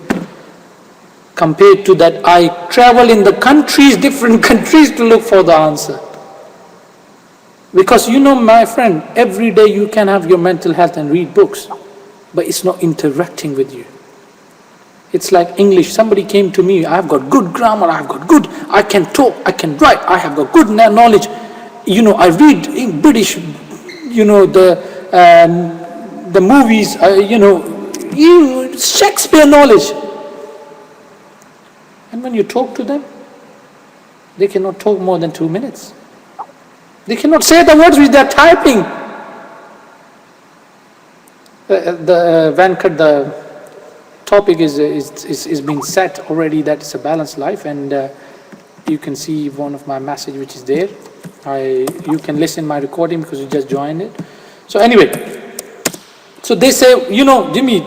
Compared to that, I travel in the countries, different countries to look for the answer. Because my friend, every day you can have your mental health and read books, but it's not interacting with you. It's like English. Somebody came to me, I've got good grammar, I can talk, I can write, I have got good knowledge. I read in British, the movies, Shakespeare knowledge. And when you talk to them, they cannot talk more than 2 minutes. They cannot say the words which they're typing. Venkat, the topic is being set already, that it's a balanced life, and you can see one of my message which is there. You can listen my recording because you just joined it. So anyway, so they say, Jimmy,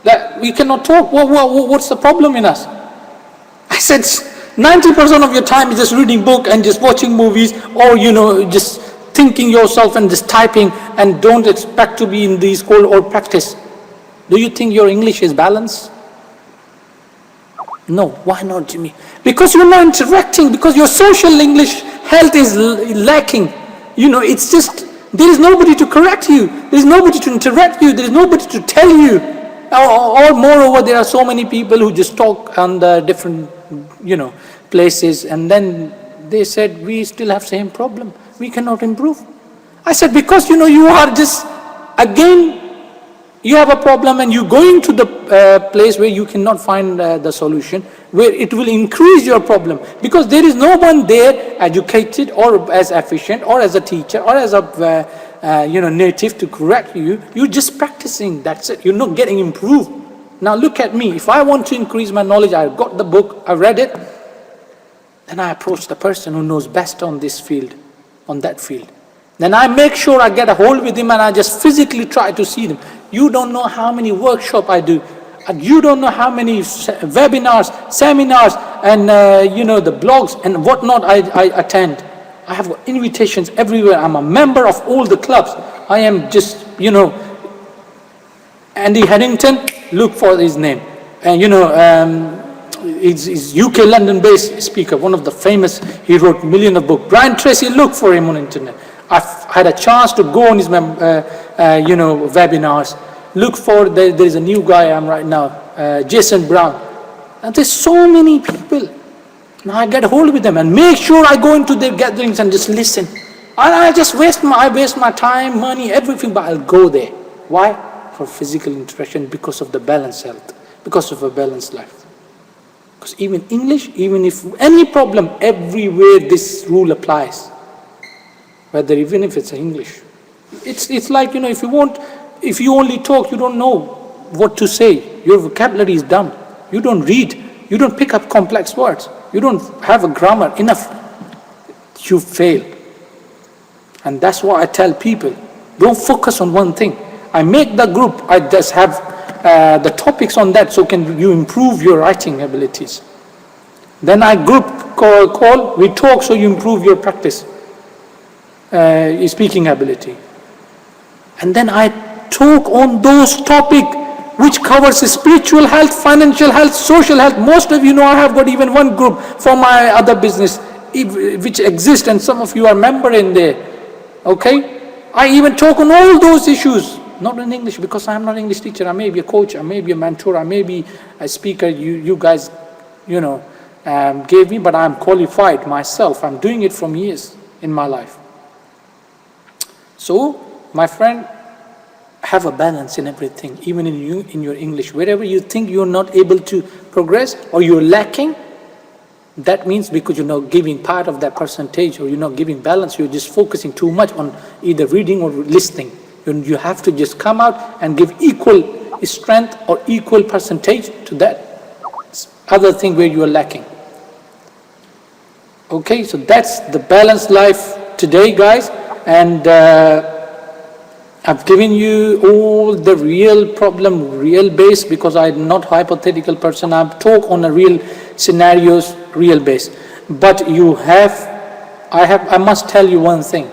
that we cannot talk. What's the problem in us? I said, 90% of your time is just reading book and just watching movies, or just thinking yourself and just typing, and don't expect to be in the school or practice. Do you think your English is balanced? No. Why not, Jimmy? Because you're not interacting, because your social English health is lacking. It's just, there is nobody to correct you. There is nobody to interact you. There is nobody to tell you. Or moreover, there are so many people who just talk on the different, places, and then they said, we still have same problem. We cannot improve. I said, because, you are just, again, you have a problem and you're going to the place where you cannot find the solution, where it will increase your problem. Because there is no one there educated or as efficient or as a teacher or as a native to correct you. You're just practicing, that's it. You're not getting improved. Now look at me. If I want to increase my knowledge, I've got the book, I read it, then I approach the person who knows best on this field, on that field. Then I make sure I get a hold with him and I just physically try to see them. You don't know how many workshops I do. You don't know how many webinars, seminars, and the blogs and whatnot I attend. I have invitations everywhere. I'm a member of all the clubs. I am just, Andy Harrington, look for his name. And he's UK London-based speaker, one of the famous, he wrote millions of books. Brian Tracy, look for him on internet. I've had a chance to go on his webinars. Look for, there is a new guy right now, Jason Brown. And there's so many people. Now I get hold with them and make sure I go into their gatherings and just listen. And I just waste my time, money, everything, but I'll go there. Why? For physical interaction, because of the balanced health, because of a balanced life. Because even English, even if any problem, everywhere this rule applies. Even if it's English. It's like, if you only talk, you don't know what to say. Your vocabulary is dumb. You don't read. You don't pick up complex words. You don't have a grammar enough. You fail. And that's why I tell people, don't focus on one thing. I make the group, I just have the topics on that, so can you improve your writing abilities. Then I group call, we talk, so you improve your practice, your speaking ability. And then I talk on those topics which covers spiritual health, financial health, social health. Most of you know I have got even one group for my other business which exists, and some of you are member in there. Okay? I even talk on all those issues. not in English, because I'm not an English teacher. I may be a coach, I may be a mentor, I may be a speaker. You guys, gave me, but I'm qualified myself. I'm doing it from years in my life. So, my friend, have a balance in everything, even in your English. Wherever you think you're not able to progress or you're lacking, that means because you're not giving part of that percentage, or you're not giving balance, you're just focusing too much on either reading or listening. You have to just come out and give equal strength or equal percentage to that other thing where you are lacking. Okay, so that's the balanced life today, guys. And I've given you all the real problem, real base, because I'm not hypothetical person. I talk on a real scenarios, real base. But I must tell you one thing.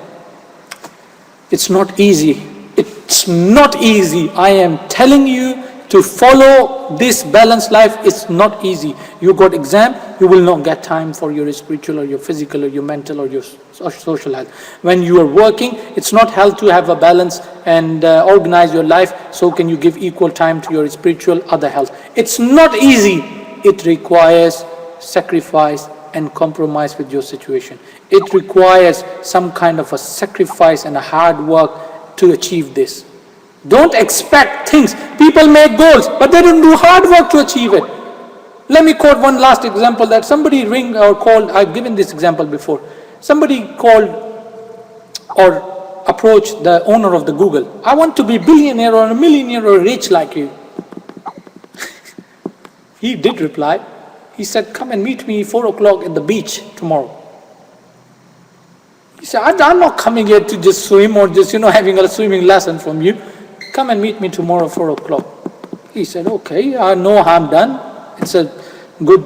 It's not easy. It's not easy. I am telling you, to follow this balanced life, it's not easy. You got exam, you will not get time for your spiritual or your physical or your mental or your social health. When you are working, it's not health to have a balance and organize your life, so can you give equal time to your spiritual, other health. It's not easy. It requires sacrifice and compromise with your situation. It requires some kind of a sacrifice and a hard work to achieve this. Don't expect things. People make goals, but they don't do hard work to achieve it. Let me quote one last example that somebody ring or called. I've given this example before. Somebody called or approached the owner of the Google. I want to be billionaire or a millionaire or rich like you. He did reply. He said, come and meet me 4 o'clock at the beach tomorrow. He said, I'm not coming here to just swim or just, having a swimming lesson from you. Come and meet me tomorrow 4 o'clock. He said, okay, no harm done. It's a good,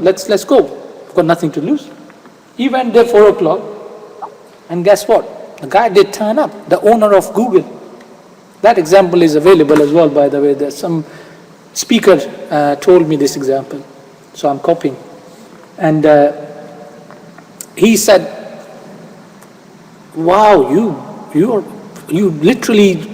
let's go. I've got nothing to lose. He went there 4 o'clock, and guess what? The guy did turn up, the owner of Google. That example is available as well, by the way. There's some speaker told me this example, so I'm copying. And he said, wow, you literally,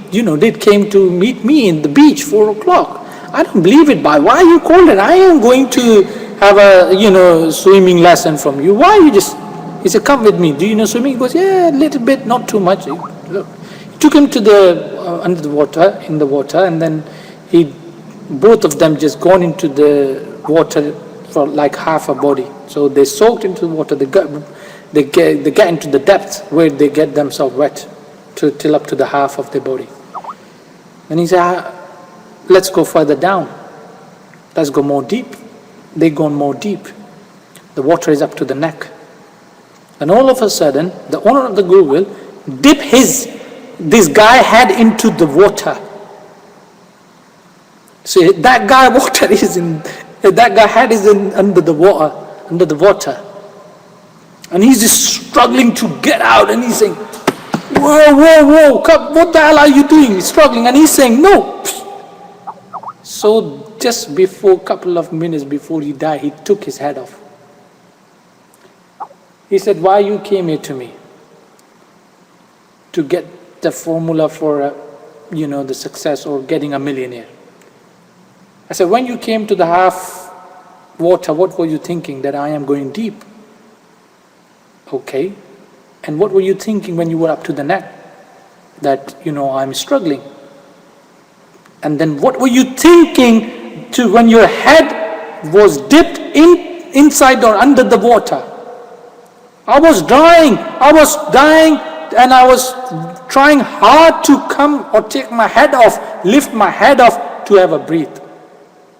came to meet me in the beach 4 o'clock. I don't believe it. Why you called it? I am going to have a, swimming lesson from you. Why you just, he said, come with me. Do you know swimming? He goes, yeah, a little bit, not too much. Look, he took him to in the water, and then both of them just gone into the water for like half a body. So they soaked into the water. They get into the depth where they get themselves wet till up to the half of their body. And he said, let's go further down. Let's go more deep. They gone more deep. The water is up to the neck. And all of a sudden, the owner of the Google dipped this guy head into the water. So that guy head is under the water. And he's just struggling to get out, and he's saying, whoa, what the hell are you doing? He's struggling, and he's saying, no. So just before, a couple of minutes before he died, he took his head off. He said, why you came here to me? To get the formula for, the success or getting a millionaire. I said, when you came to the half water, what were you thinking? That I am going deep. Okay. And what were you thinking when you were up to the neck? That, I'm struggling. And then what were you thinking when your head was dipped inside or under the water? I was dying, and I was trying hard to come or take my head off, lift my head off to have a breath.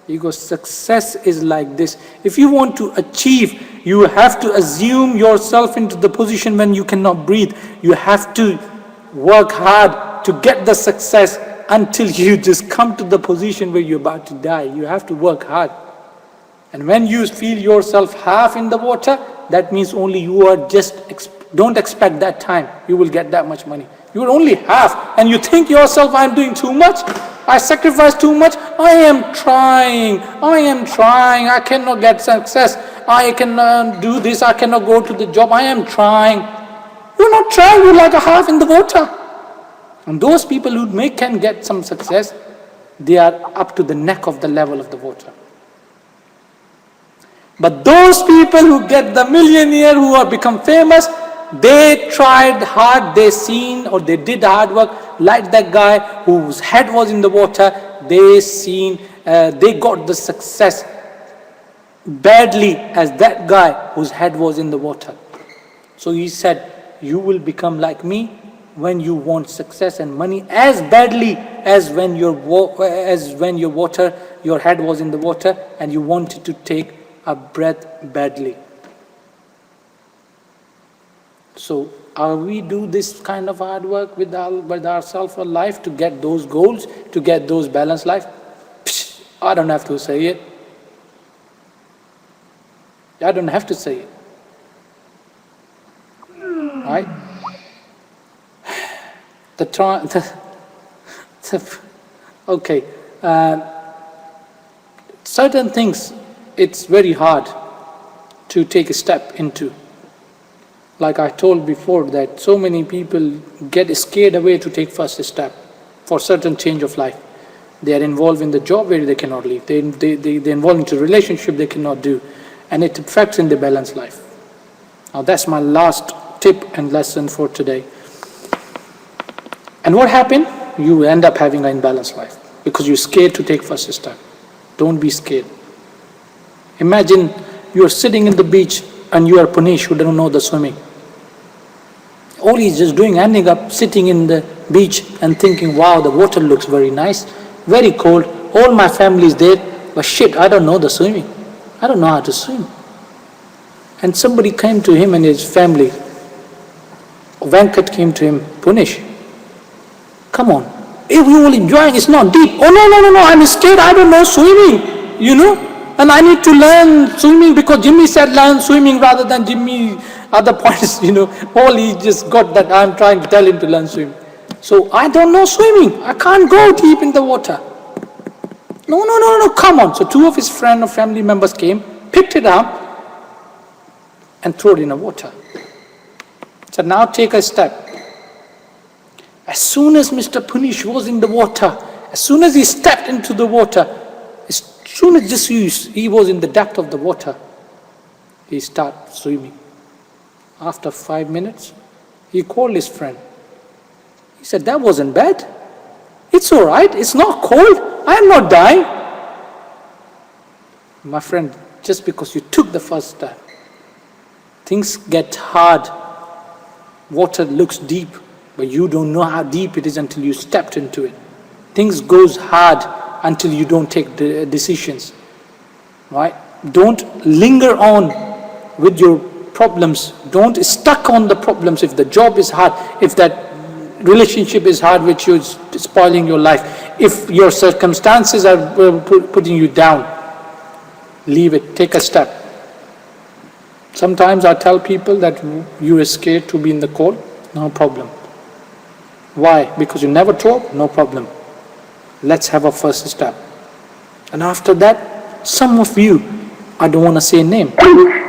Because success is like this. If you want to achieve, you have to assume yourself into the position when you cannot breathe. You have to work hard to get the success until you just come to the position where you're about to die. You have to work hard. And when you feel yourself half in the water, that means only you are don't expect that time you will get that much money. You are only half, and you think yourself, I'm doing too much, I sacrifice too much, I am trying, I cannot get success, I cannot do this, I cannot go to the job, I am trying. You're not trying, you're like a half in the water. And those people who can get some success, they are up to the neck of the level of the water. But those people who get the millionaire, who have become famous, they tried hard, they did hard work, like that guy whose head was in the water, they got the success badly as that guy whose head was in the water. So he said, you will become like me when you want success and money as badly as when your head was in the water and you wanted to take a breath badly. So are we do this kind of hard work with ourselves for life to get those goals, to get those balanced life? Psh, I don't have to say it. I don't have to say it. Right? Okay. Certain things, it's very hard to take a step into. Like I told before, that so many people get scared away to take first step for certain change of life. They are involved in the job where they cannot leave. They're involved into a relationship they cannot do. And it affects in their balanced life. Now that's my last tip and lesson for today. And what happened? You end up having an imbalanced life because you're scared to take first step. Don't be scared. Imagine you're sitting in the beach and you are Punish who don't know the swimming. All he's just doing, ending up sitting in the beach and thinking, wow, the water looks very nice, very cold, all my family is there, but shit, I don't know the swimming. I don't know how to swim. And somebody came to him and his family. Venkat came to him, Punish, come on. If we all enjoying, it's not deep. Oh no, I'm scared, I don't know swimming, And I need to learn swimming because Jimmy said learn swimming rather than Jimmy other points, All he just got that I'm trying to tell him to learn swimming. So I don't know swimming. I can't go deep in the water. No, come on. So two of his friend or family members came, picked it up, and threw it in the water. So now take a step. As soon as Mr. Punish was in the water, as soon as he stepped into the water, as soon as he was in the depth of the water, he started swimming. After 5 minutes, he called his friend. He said, that wasn't bad. It's all right. It's not cold. I'm not dying. My friend, just because you took the first step, things get hard. Water looks deep, but you don't know how deep it is until you stepped into it. Things goes hard until you don't take the decisions. Right? Don't linger on with your problems. Don't stuck on the problems. If the job is hard, if that relationship is hard, which is spoiling your life, if your circumstances are putting you down, leave it, take a step. Sometimes I tell people that you are scared to be in the cold, no problem. Why? Because you never talk, no problem. Let's have a first step. And after that, some of you, I don't want to say a name,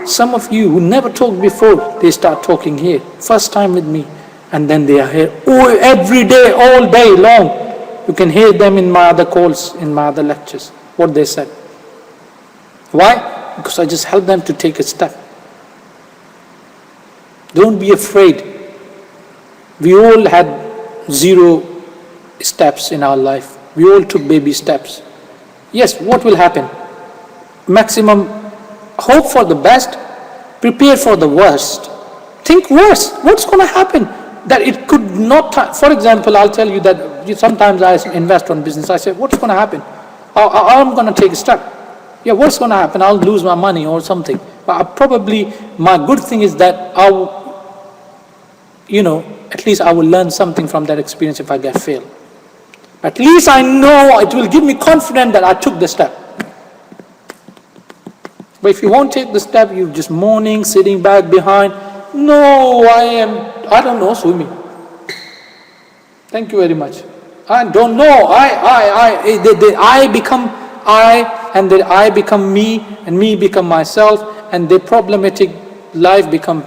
some of you who never talked before, they start talking here, first time with me, and then they are here every day, all day long. You can hear them in my other calls, in my other lectures, what they said. Why? Because I just help them to take a step. Don't be afraid. We all had 0 steps in our life. We all took baby steps. Yes, what will happen? Maximum hope for the best, prepare for the worst. Think worse. What's going to happen? That it could not, for example, I'll tell you that sometimes I invest on business. I say, what's going to happen? I'm going to take a step. Yeah, what's going to happen? I'll lose my money or something. But probably my good thing is that at least I will learn something from that experience if I get failed. At least I know it will give me confidence that I took the step. But if you won't take the step, you're just moaning, sitting back behind. No, I don't know swimming. Thank you very much. I don't know. I become I, and then I become me, and me become myself, and the problematic life become,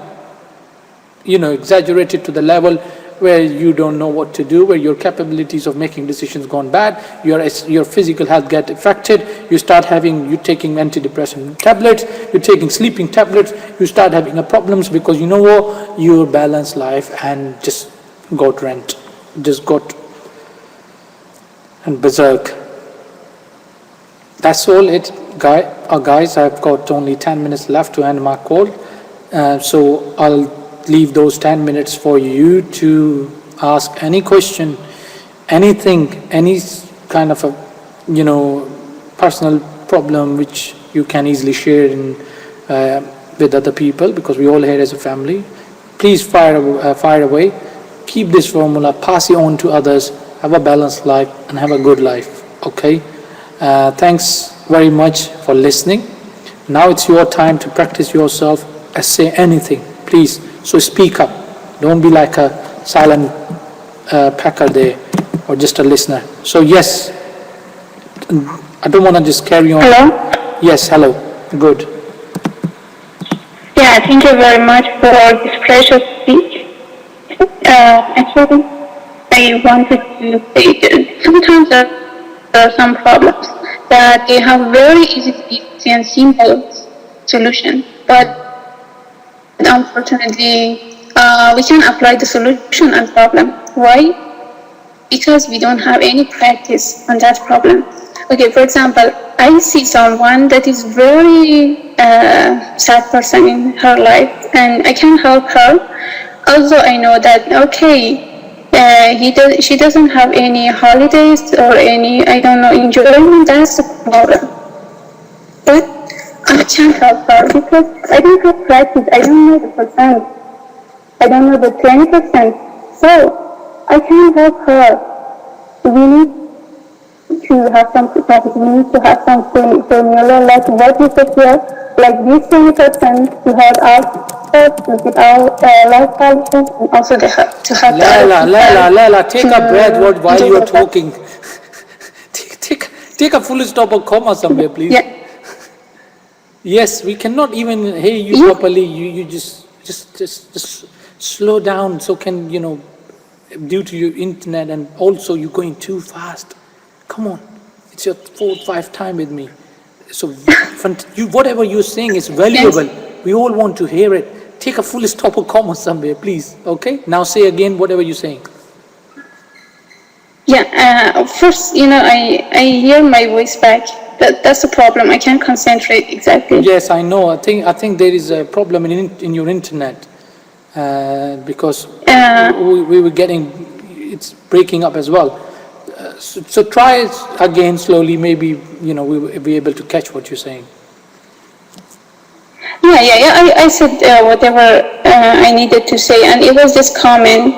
exaggerated to the level where you don't know what to do, where your capabilities of making decisions gone bad, your physical health get affected, you're taking antidepressant tablets, you're taking sleeping tablets, you start having problems because you know what, your balanced life and just got and berserk. That's all it, guys. I've got only 10 minutes left to end my call. So I'll leave those 10 minutes for you to ask any question, anything, any kind of a, personal problem which you can easily share with other people, because we all here as a family. Please fire away. Keep this formula, pass it on to others, have a balanced life and have a good life, okay? Thanks very much for listening. Now it's your time to practice yourself and say anything, please. So speak up. Don't be like a silent packer there or just a listener. So yes, I don't want to just carry on. Hello? Yes, hello. Good. Yeah, thank you very much for this precious speech. Actually, I wanted to say that sometimes there are some problems that they have very easy and simple solution, but unfortunately, we can apply the solution and problem. Why? Because we don't have any practice on that problem. Okay, for example, I see someone that is very sad person in her life, and I can help her. Also, I know that she doesn't have any holidays or any, enjoyment. That's the problem. But I can't help her because I don't have practice. I don't know the percent. I don't know the 20%. So I can't help her. We need to have some practice. We need to have some formula, like what you said here, like this 20% to have our to get our life qualities, and also to have Laila, take a breath while you are talking. Take a full stop or comma somewhere, please. Yeah. Yes, we cannot even hear you properly. You just slow down. So can, due to your internet, and also you're going too fast. Come on, it's your 4th or 5th time with me. So whatever you're saying is valuable. Yes. We all want to hear it. Take a full stop or comma somewhere, please. Okay? Now say again whatever you're saying. Yeah, first, I hear my voice back. That's the problem. I can't concentrate exactly. Yes, I know. I think there is a problem in your internet because we were getting, it's breaking up as well. So try it again slowly. Maybe we will be able to catch what you're saying. Yeah. I said whatever I needed to say, and it was just common,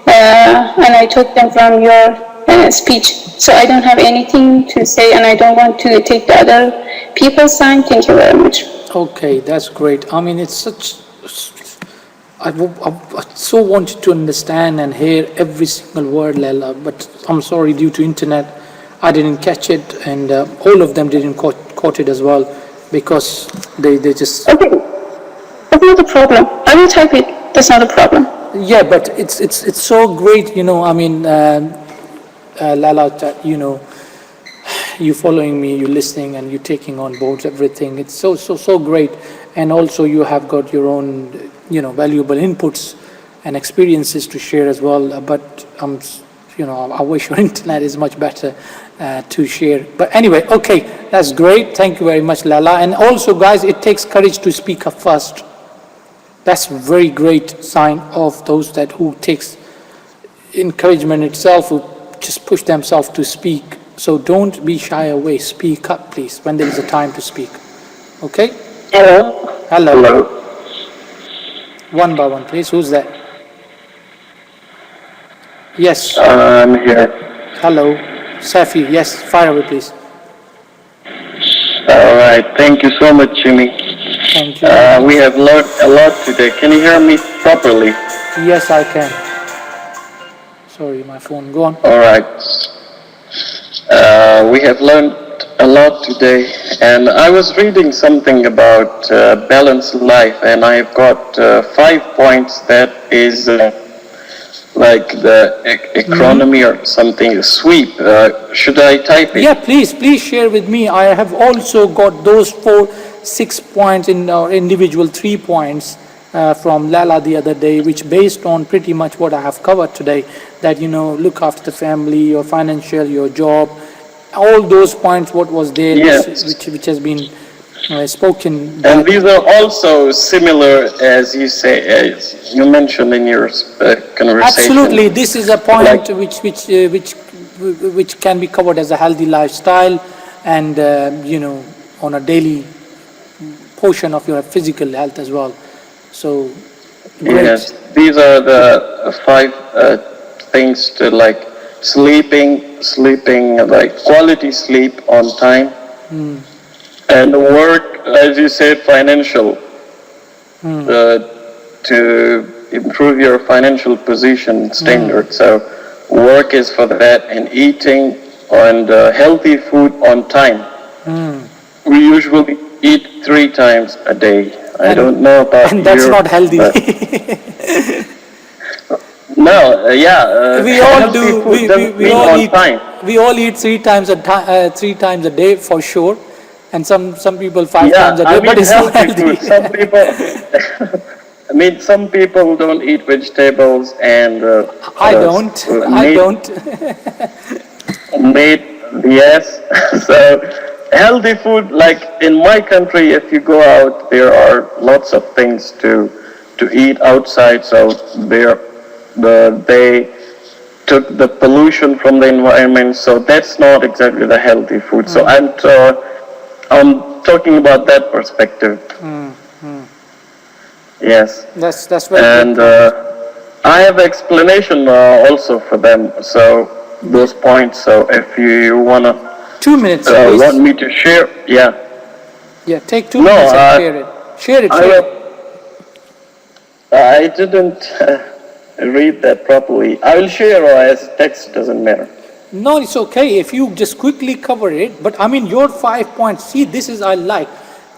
and I took them from your speech. So I don't have anything to say, and I don't want to take the other people's time. Thank you very much. Okay, that's great. I mean, it's such. I so wanted to understand and hear every single word, Laila, but I'm sorry, due to internet, I didn't catch it, and all of them didn't caught it as well, because they just. Okay, that's not a problem. I will type it. That's not a problem. Yeah, but it's so great, I mean, Laila, that, you following me, you listening, and you taking on board everything. It's so great, and also you have got your own, valuable inputs and experiences to share as well. But I wish your internet is much better to share. But anyway, okay, that's great. Thank you very much, Laila. And also, guys, it takes courage to speak up first. That's a very great sign of those who takes encouragement itself, who just push themselves to speak. So don't be shy away. Speak up, please, when there is a time to speak. Okay? Hello. Hello. One by one, please. Who's that? Yes. I'm here. Hello. Safi. Yes. Fire away, please. All right. Thank you so much, Jimmy. Thank you. We have learned a lot today. Can you hear me properly? Yes, I can. Sorry, my phone. Go on. All right. We have learned a lot today, and I was reading something about balanced life, and I've got 5 points that is like the economy or something, sweep. Should I type it? Yeah, please share with me. I have also got those 6 points in our individual 3 points from Lala the other day, which based on pretty much what I have covered today, that, look after the family, your financial, your job, all those points, what was there, Yes. which has been spoken. And these are also similar, as you say, as you mentioned in your conversation. Absolutely, this is a point Like- which can be covered as a healthy lifestyle, and on a daily portion of your physical health as well. So, great. Yes, these are the 5 things to like sleeping, like quality sleep on time, and work, as you said, financial, to improve your financial position standard. So work is for that, and eating and healthy food on time. We usually eat 3 times a day. I don't know about And that's you, not healthy. but- No, We all healthy do. food doesn't We mean all on eat. time. We all eat 3 times a day for sure, and some people 5 times a day. I mean But it's not healthy healthy. food. Some people, some people don't eat vegetables and. I don't. I don't. Meat, yes. So healthy food, like in my country, if you go out, there are lots of things to eat outside. So they took the pollution from the environment. So that's not exactly the healthy food. So I'm talking about that perspective. Yes. That's very And good. I have explanation also for them. So those points. So if you wanna 2 minutes, want please. me to share, yeah. Yeah, take 2 No, minutes and share it. Share it. I Share it. I didn't read that properly. I will share or as text, doesn't matter. No, it's okay if you just quickly cover it. But I mean, your 5 points. See, this is I like.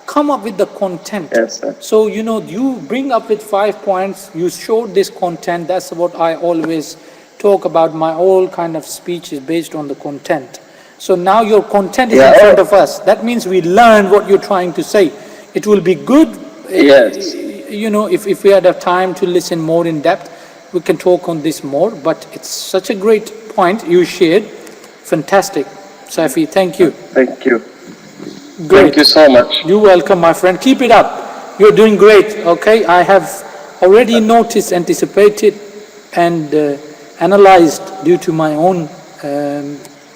Come up with the content. Yes, sir. So you bring up with 5 points. You showed this content. That's what I always talk about. My whole kind of speech is based on the content. So now your content is in front of us. That means we learn what you're trying to say. It will be good. Yes. If we had a time to listen more in depth, we can talk on this more. But it's such a great point you shared. Fantastic. Safi, thank you. Thank you. Great. Thank you so much. You're welcome, my friend. Keep it up. You're doing great, okay? I have already noticed, anticipated, and analyzed due to my own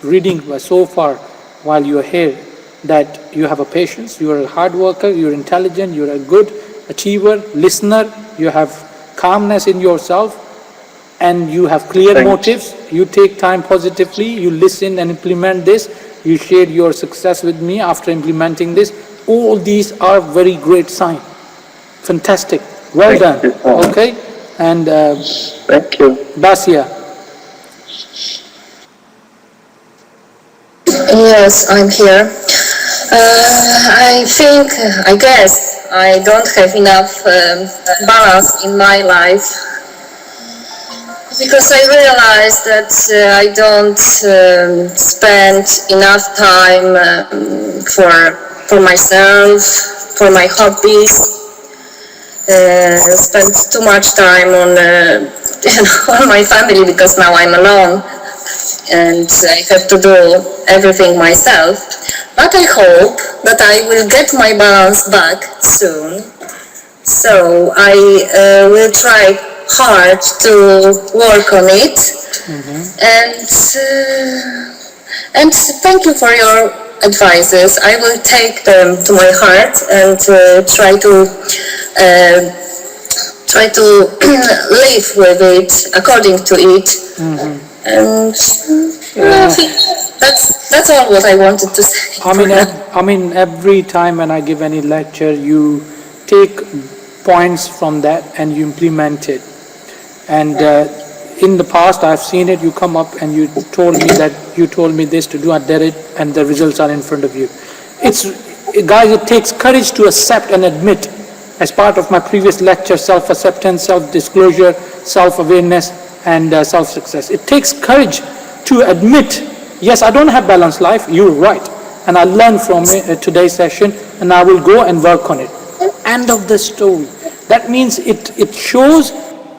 reading so far while you're here, that you have a patience, you're a hard worker, you're intelligent, you're a good achiever, listener, you have calmness in yourself, and you have clear Thank you. motives. You take time positively, you listen and implement this. You shared your success with me after implementing this. All these are very great sign. Fantastic. Well Thank you done. so much. Okay? And Thank you. Basia. Yes, I'm here. I guess I don't have enough balance in my life, because I realized that I don't spend enough time for myself, for my hobbies. Spend too much time on on my family, because now I'm alone and I have to do everything myself. But I hope that I will get my balance back soon. So I will try hard to work on it. And thank you for your advices. I will take them to my heart and try to live with it, according to it. And that's all what I wanted to say. I mean, every time when I give any lecture, you take points from that and you implement it. And in the past, I've seen it. You come up and you told me this to do. I did it, and the results are in front of you. Guys, it takes courage to accept and admit. As part of my previous lecture, self-acceptance, self-disclosure, self-awareness. and self-success. It takes courage to admit, yes, I don't have balanced life, you're right. And I learned from today's session, and I will go and work on it. End of the story. That means it shows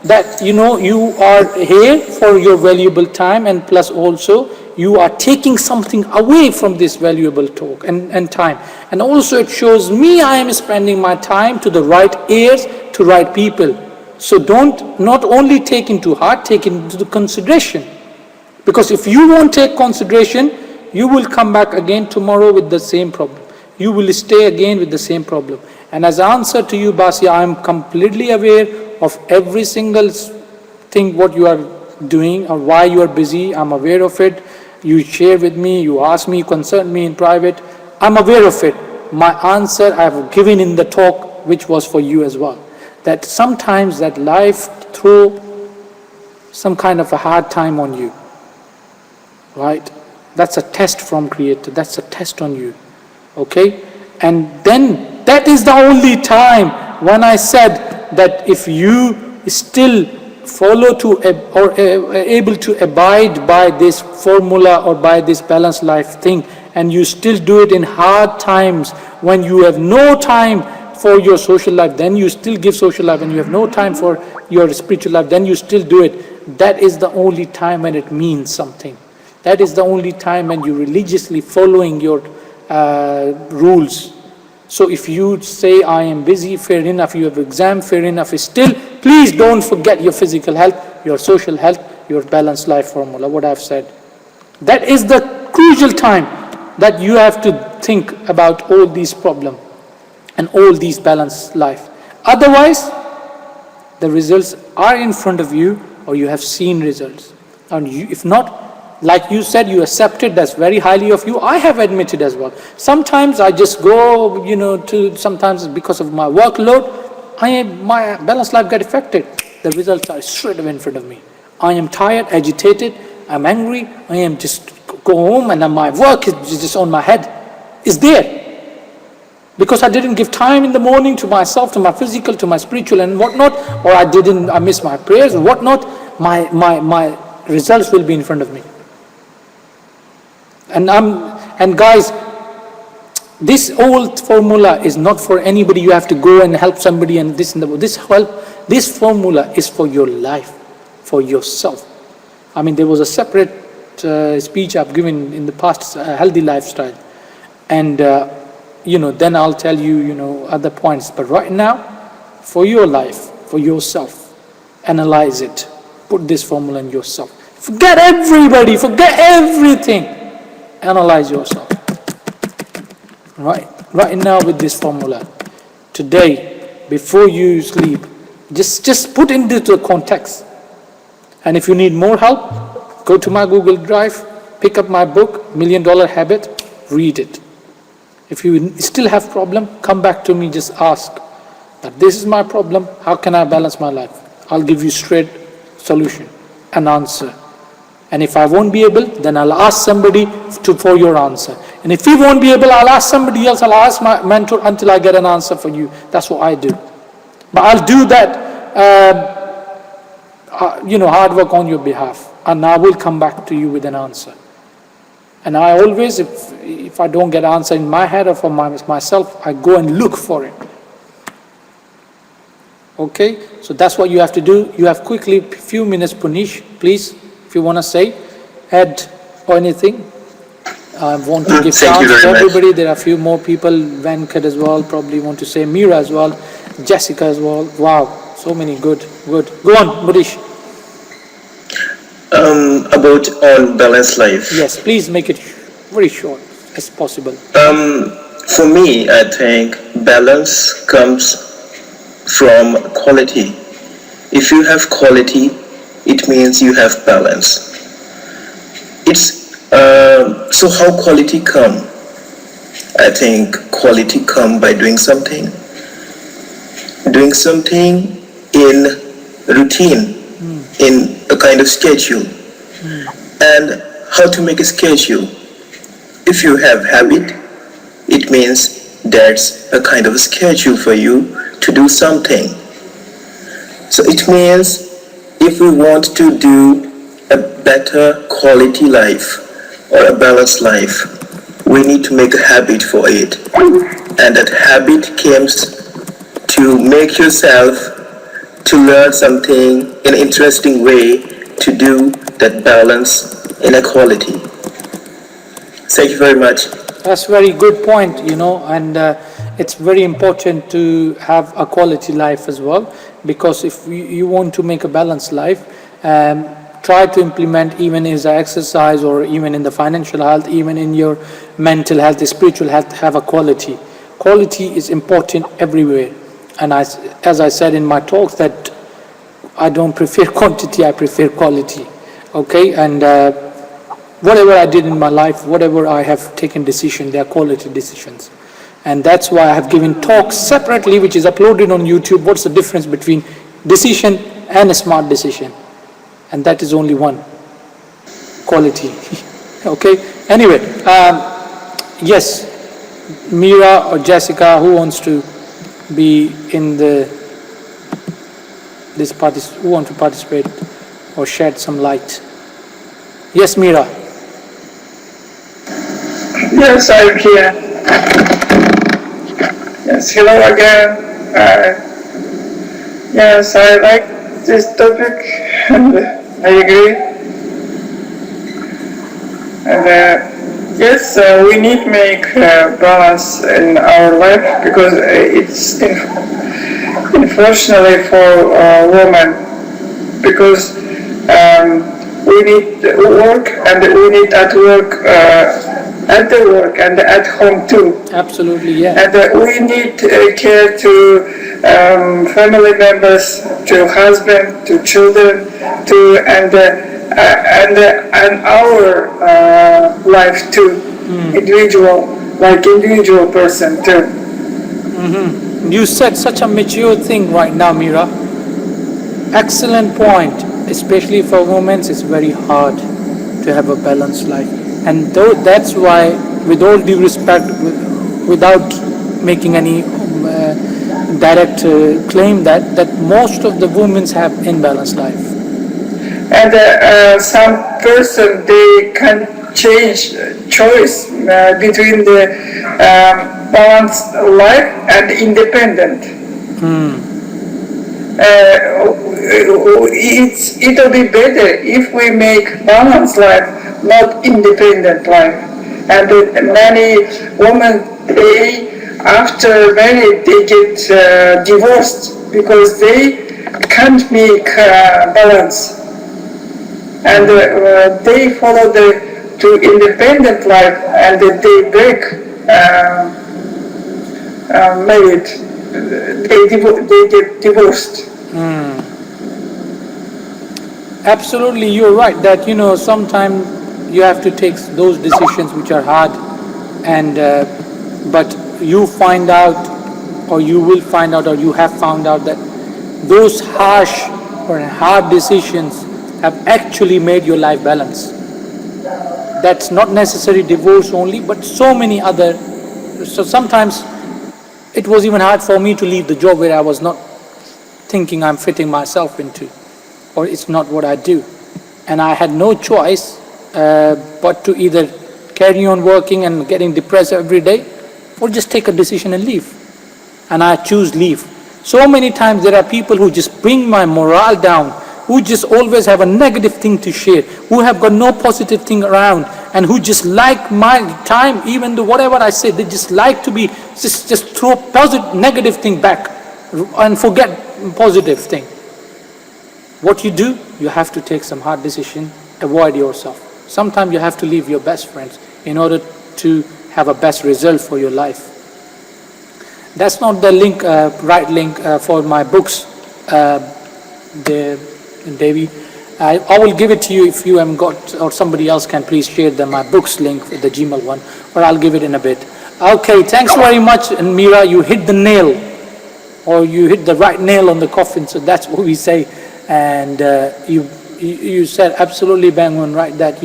that, you know, you are here for your valuable time, and plus also you are taking something away from this valuable talk and time. And also it shows me I am spending my time to the right ears, to right people. So don't not only take into heart, take into the consideration. Because if you won't take consideration, you will come back again tomorrow with the same problem. You will stay again with the same problem. And as an answer to you, Basia, I am completely aware of every single thing what you are doing or why you are busy. I'm aware of it. You share with me, you ask me, consult me in private. I'm aware of it. My answer I have given in the talk, which was for you as well. That sometimes that life throw some kind of a hard time on you. Right? That's a test from Creator. That's a test on you. Okay? And then that is the only time when I said that if you still follow to or able to abide by this formula or by this balanced life thing, and you still do it in hard times when you have no time for your social life, then you still give social life, and you have no time for your spiritual life, then you still do it. That is the only time when it means something. That is the only time when you're religiously following your rules. So if you say, I am busy, fair enough, you have exam, fair enough, still, please don't forget your physical health, your social health, your balanced life formula, what I've said. That is the crucial time that you have to think about all these problems and all these balanced life. Otherwise, the results are in front of you, or you have seen results. And you, if not, like you said, you accepted, that's very highly of you. I have admitted as well. Sometimes I just go, sometimes because of my workload, my balanced life get affected. The results are straight away in front of me. I am tired, agitated, I'm angry, I am just go home and my work is just on my head. It's there. Because I didn't give time in the morning to myself, to my physical, to my spiritual and whatnot, or I missed my prayers and whatnot, my results will be in front of me. And guys, this old formula is not for anybody. You have to go and help somebody and this and that. This formula is for your life, for yourself. I mean, there was a separate speech I've given in the past, healthy lifestyle, and then I'll tell you, other points. But right now, for your life, for yourself, analyze it. Put this formula in yourself. Forget everybody. Forget everything. Analyze yourself. Right now with this formula. Today, before you sleep, just put into the context. And if you need more help, go to my Google Drive, pick up my book, $1 Million Habit, read it. If you still have problem, come back to me, just ask that this is my problem, how can I balance my life? I'll give you straight solution and answer. And if I won't be able, then I'll ask somebody for your answer. And if he won't be able, I'll ask somebody else, I'll ask my mentor until I get an answer for you. That's what I do. But I'll do that, hard work on your behalf. And I will come back to you with an answer. And I always, if I don't get an answer in my head or for myself, I go and look for it. Okay? So that's what you have to do. You have quickly, few minutes, Punish, please. If you want to say, add or anything. I want to give chance to everybody. There are a few more people. Venkat as well, probably want to say. Mira as well. Jessica as well. Wow, so many good. Go on, Murish. About on balanced life. Yes, please make it very short as possible. For me, I think balance comes from quality. If you have quality, it means you have balance. So how quality come? I think quality come by doing something in routine, in a kind of schedule. And how to make a schedule? If you have habit, it means that's a kind of a schedule for you to do something. So it means if we want to do a better quality life or a balanced life, we need to make a habit for it. And that habit comes to make yourself to learn something in an interesting way to do that balance in equality. Thank you very much. That's very good point, and it's very important to have a quality life as well, because if you want to make a balanced life, try to implement even in the exercise or even in the financial health, even in your mental health, spiritual health, have a quality. Quality is important everywhere. And as I said in my talks, that I don't prefer quantity, I prefer quality. Okay, and whatever I did in my life, whatever I have taken decision, they are quality decisions. And that's why I have given talks separately, which is uploaded on YouTube. What's the difference between decision and a smart decision? And that is only one, quality. Okay, anyway, yes, Mira or Jessica, who wants to be in who want to participate or shed some light? Yes, Mira. Yes, I'm here. Yes, hello again. Yes, I like this topic and I agree. And yes, we need to make balance in our life because it's unfortunately for women, because we need work and we need at work and at home too. Absolutely, yeah. And we need care to family members, to husband, to children, and our life too, individual person too. You said such a mature thing right now, Mira. Excellent point. Especially for women, it's very hard to have a balanced life. And that's why, with all due respect, without making any direct claim, that most of the women have imbalanced life. And some person, they can change choice between the balanced life and independent. It'll be better if we make balanced life, not independent life. And many women, after marriage, they get divorced because they can't make balance. And they follow to independent life, and they break marriage. They get divorced. Absolutely, you're right that sometimes you have to take those decisions which are hard, and but you find out, or you will find out, or you have found out that those harsh or hard decisions have actually made your life balanced. That's not necessarily divorce only, but so many other. So sometimes it was even hard for me to leave the job where I was not thinking I'm fitting myself into, or it's not what I do. And I had no choice but to either carry on working and getting depressed every day, or just take a decision and leave. And I choose leave. So many times there are people who just bring my morale down, who just always have a negative thing to share, who have got no positive thing around, and who just like my time, even though whatever I say, they just like to be, just throw positive, negative thing back and forget positive thing. What you do, you have to take some hard decision, avoid yourself. Sometimes you have to leave your best friends in order to have a best result for your life. That's not the link, right link for my books, Devi. I will give it to you if you haven't got, or somebody else can please share my books link, the Gmail one, or I'll give it in a bit. Okay, thanks very much. And Mira, you hit the nail, or you hit the right nail on the coffin, so that's what we say. And you said absolutely bang on right that,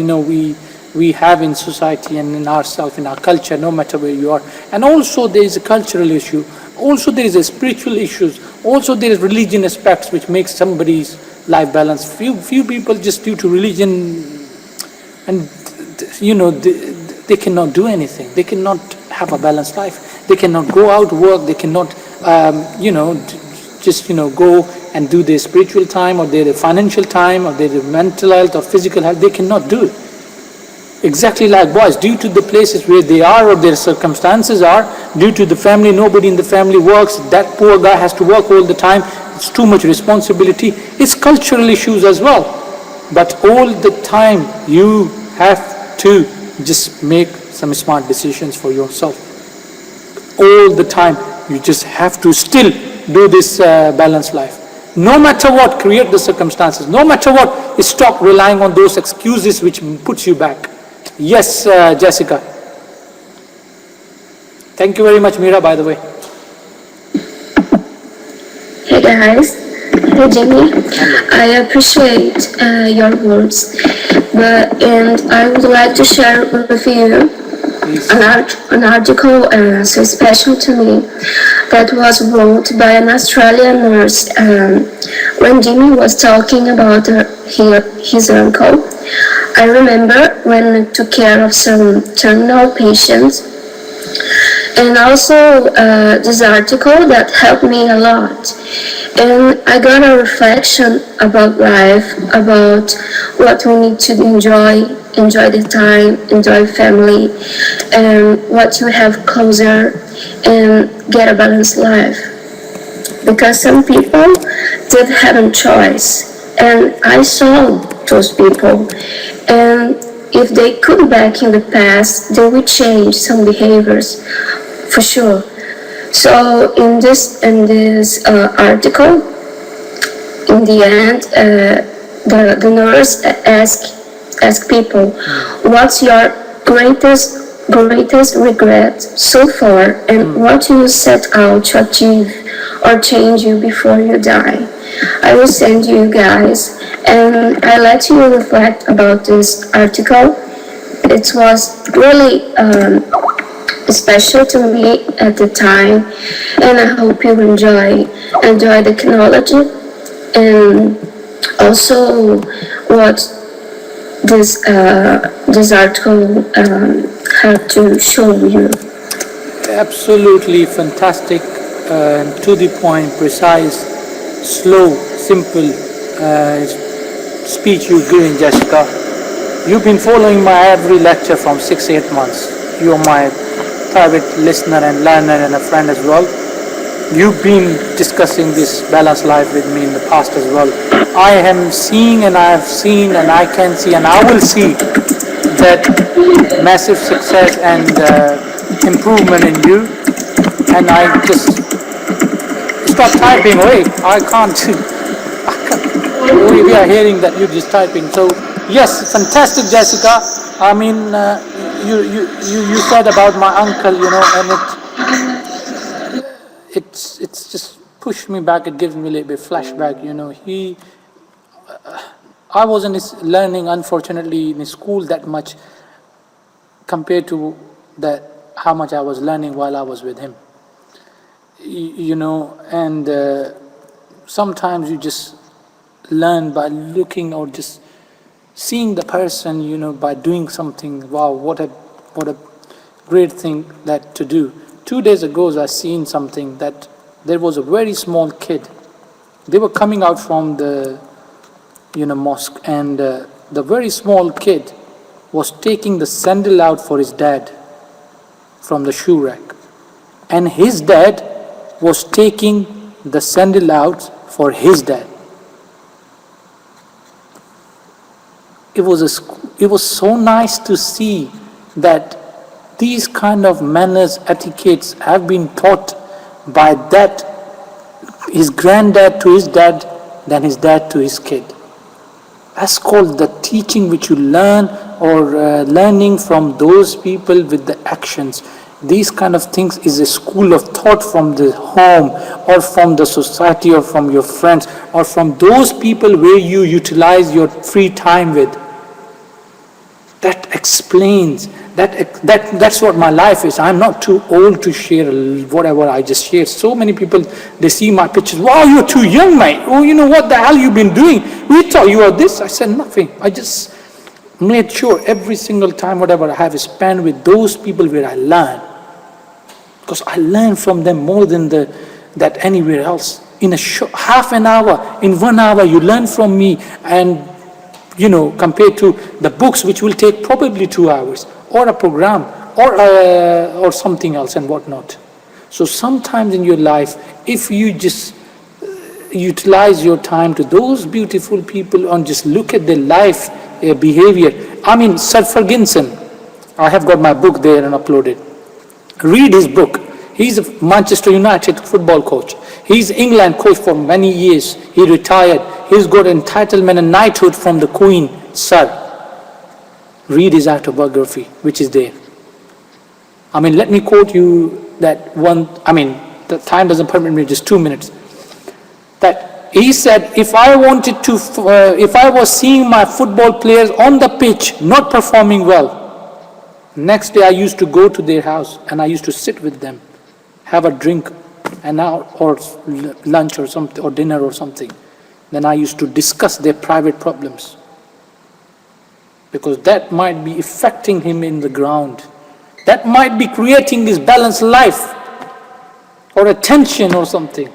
we have in society and in ourselves, in our culture, no matter where you are. And also there is a cultural issue. Also there is a spiritual issues. Also there is religion aspects which makes somebody's life balance. Few people just due to religion and they cannot do anything. They cannot have a balanced life. They cannot go out work. They cannot just go and do their spiritual time or their financial time or their mental health or physical health. They cannot do it. Exactly like boys, due to the places where they are or their circumstances are, due to the family, nobody in the family works, that poor guy has to work all the time, it's too much responsibility. It's cultural issues as well. But all the time you have to just make some smart decisions for yourself. All the time you just have to still do this balanced life. No matter what, create the circumstances. No matter what, stop relying on those excuses which puts you back. Yes, Jessica. Thank you very much, Mira, by the way. Hey guys, hey Jimmy. I appreciate your words, and I would like to share with you an article so special to me that was wrote by an Australian nurse when Jimmy was talking about his uncle. I remember when I took care of some terminal patients, and also this article that helped me a lot. And I got a reflection about life, about what we need to enjoy the time, enjoy family, and what you have closer, and get a balanced life. Because some people did have a choice, and I saw those people, and if they could back in the past, they would change some behaviors, for sure. So in this article, in the end, the nurse asked people, what's your greatest regret so far, and what you set out to achieve or change you before you die? I will send you guys, and I let you reflect about this article. It was really special to me at the time, and I hope you enjoy the technology and also what this article had to show you. Absolutely fantastic, to the point, precise, slow, simple speech you're giving, Jessica. You've been following my every lecture from 6-8 months. You're my private listener and learner and a friend as well. You've been discussing this balanced life with me in the past as well. I am seeing and I have seen and I can see and I will see that massive success and improvement in you. And I just stop typing away. I can't. We are hearing that you're just typing. So yes, fantastic, Jessica. I mean, you said about my uncle, and it's just pushed me back. It gives me a little bit flashback. I wasn't learning, unfortunately, in school that much compared to that how much I was learning while I was with him. And sometimes you just learn by looking or just seeing the person, by doing something. Wow, what a great thing that to do. 2 days ago, I seen something that there was a very small kid. They were coming out from the, mosque, and the very small kid was taking the sandal out for his dad from the shoe rack, and his dad was taking the sandal out for his dad. It was so nice to see that these kind of manners, etiquettes have been taught by that, his granddad to his dad, then his dad to his kid. That's called the teaching which you learn, or learning from those people with the actions. These kind of things is a school of thought from the home, or from the society, or from your friends, or from those people where you utilize your free time with. That explains That's what my life is. I'm not too old to share whatever I just shared. So many people, they see my pictures. Wow, you're too young, mate. Oh, you know what the hell you've been doing? We thought you were this. I said nothing. I just made sure every single time whatever I have is spent with those people where I learn. Because I learn from them more than that anywhere else. In half an hour, in 1 hour, you learn from me, and compared to the books which will take probably 2 hours, or a program, or something else and whatnot. So sometimes in your life, if you just utilize your time to those beautiful people and just look at their life behavior. I mean, Sir Ferguson, I have got my book there and uploaded. Read his book. He's a Manchester United football coach. He's England coach for many years. He retired. He's got entitlement and knighthood from the Queen, Sir. Read his autobiography, which is there. I mean, let me quote you that one. I mean, the time doesn't permit me, just 2 minutes. That he said, if I was seeing my football players on the pitch not performing well, next day I used to go to their house and I used to sit with them, have a drink, or lunch or something, or dinner or something. Then I used to discuss their private problems, because that might be affecting him in the ground. That might be creating his balanced life, or a tension or something.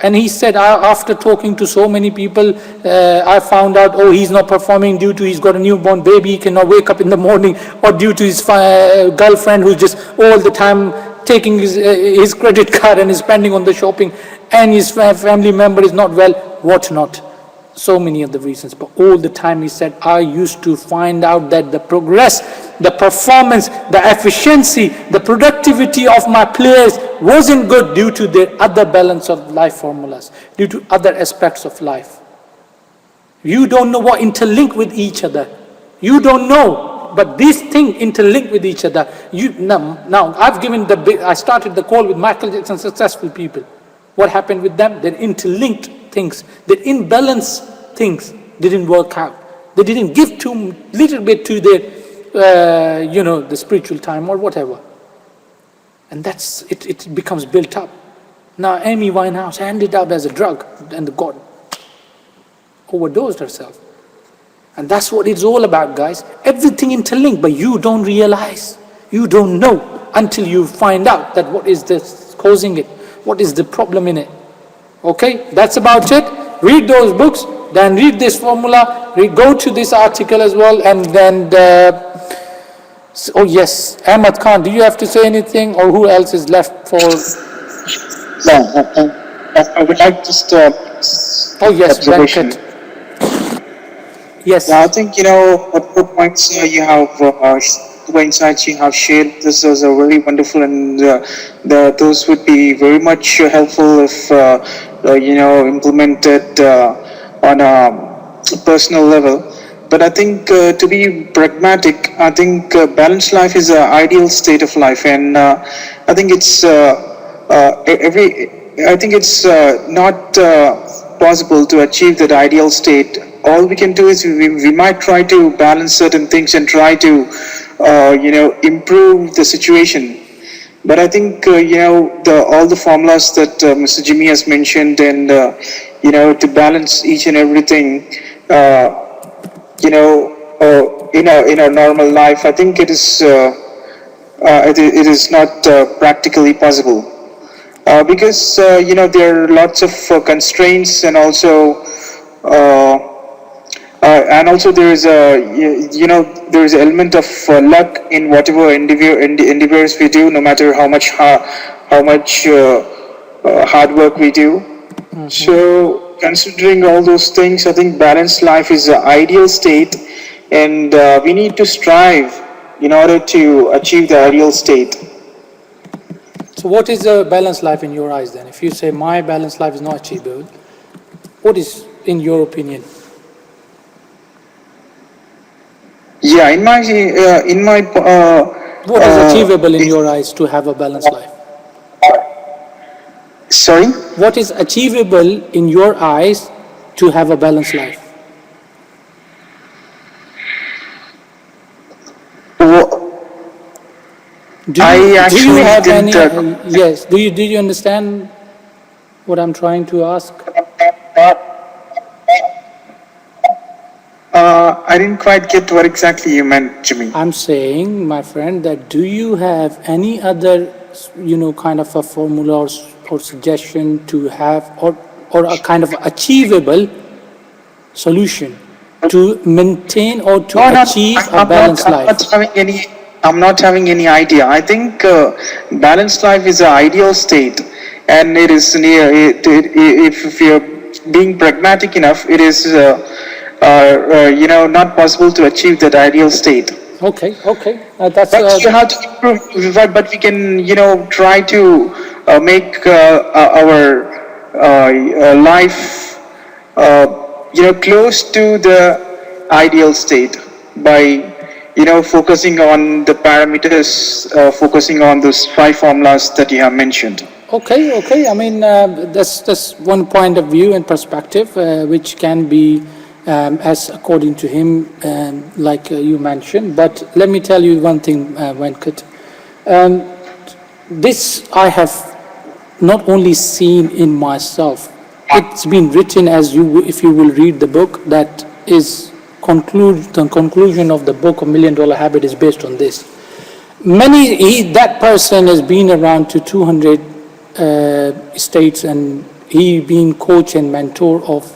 And he said, after talking to so many people, I found out, he's not performing due to he's got a newborn baby, he cannot wake up in the morning, or due to his girlfriend who's just all the time taking his credit card and is spending on the shopping, and his family member is not well, what not. So many of the reasons. But all the time he said, I used to find out that the progress, the performance, the efficiency, the productivity of my players wasn't good due to their other balance of life formulas, due to other aspects of life. You don't know what interlink with each other. You don't know, but these things interlink with each other. Now I started the call with Michael Jackson successful people. What happened with them? They interlinked things. The imbalanced things didn't work out. They didn't give too little bit to their, the spiritual time or whatever. And it becomes built up. Now Amy Winehouse ended up as a drug, and God overdosed herself. And that's what it's all about, guys. Everything interlinked, but you don't realize. You don't know until you find out that what is this causing it. What is the problem in it? Okay, that's about it. Read those books, then read this formula, go to this article as well, and then, oh yes, Ahmad Khan, do you have to say anything, or who else is left for? No, I would like just oh yes, observation. Venkat. Yes. Yeah, I think, what good points you have, the insights you have shared, this is a really wonderful, and those would be very much helpful if, implemented on a personal level. But I think to be pragmatic, I think balanced life is an ideal state of life, and I think it's not possible to achieve that ideal state. All we can do is we might try to balance certain things and try to improve the situation. But I think all the formulas that Mr. Jimmy has mentioned, and to balance each and everything, in our normal life, I think it is not practically possible, because there are lots of constraints, and also there is an element of luck in whatever endeavors we do, no matter how much hard work we do. Mm-hmm. So considering all those things, I think balanced life is the ideal state, and we need to strive in order to achieve the ideal state. So what is a balanced life in your eyes then? If you say my balanced life is not achievable, what is in your opinion? Yeah, in my what is achievable in your eyes to have a balanced life? Sorry? What is achievable in your eyes to have a balanced life? I actually didn't. Yes. Do you understand what I'm trying to ask? I didn't quite get what exactly you meant, Jimmy. I'm saying, my friend, that do you have any other, kind of a formula or suggestion to have, or a kind of achievable solution to maintain or to achieve a balanced life? I'm not having any idea. I think balanced life is an ideal state, and it is near. If you're being pragmatic enough, it is not possible to achieve that ideal state. Okay. That's But you have to improve. But we can try to make our life close to the ideal state by focusing on the parameters, focusing on those 5 formulas that you have mentioned. Okay. I mean, that's one point of view and perspective, which can be, as according to him, like you mentioned. But let me tell you one thing, Venkat. This I have not only seen in myself. It's been written, if you will read the book, that is the conclusion of the book of $1 Million Habit is based on this. That person has been around to 200 states, and he been coach and mentor of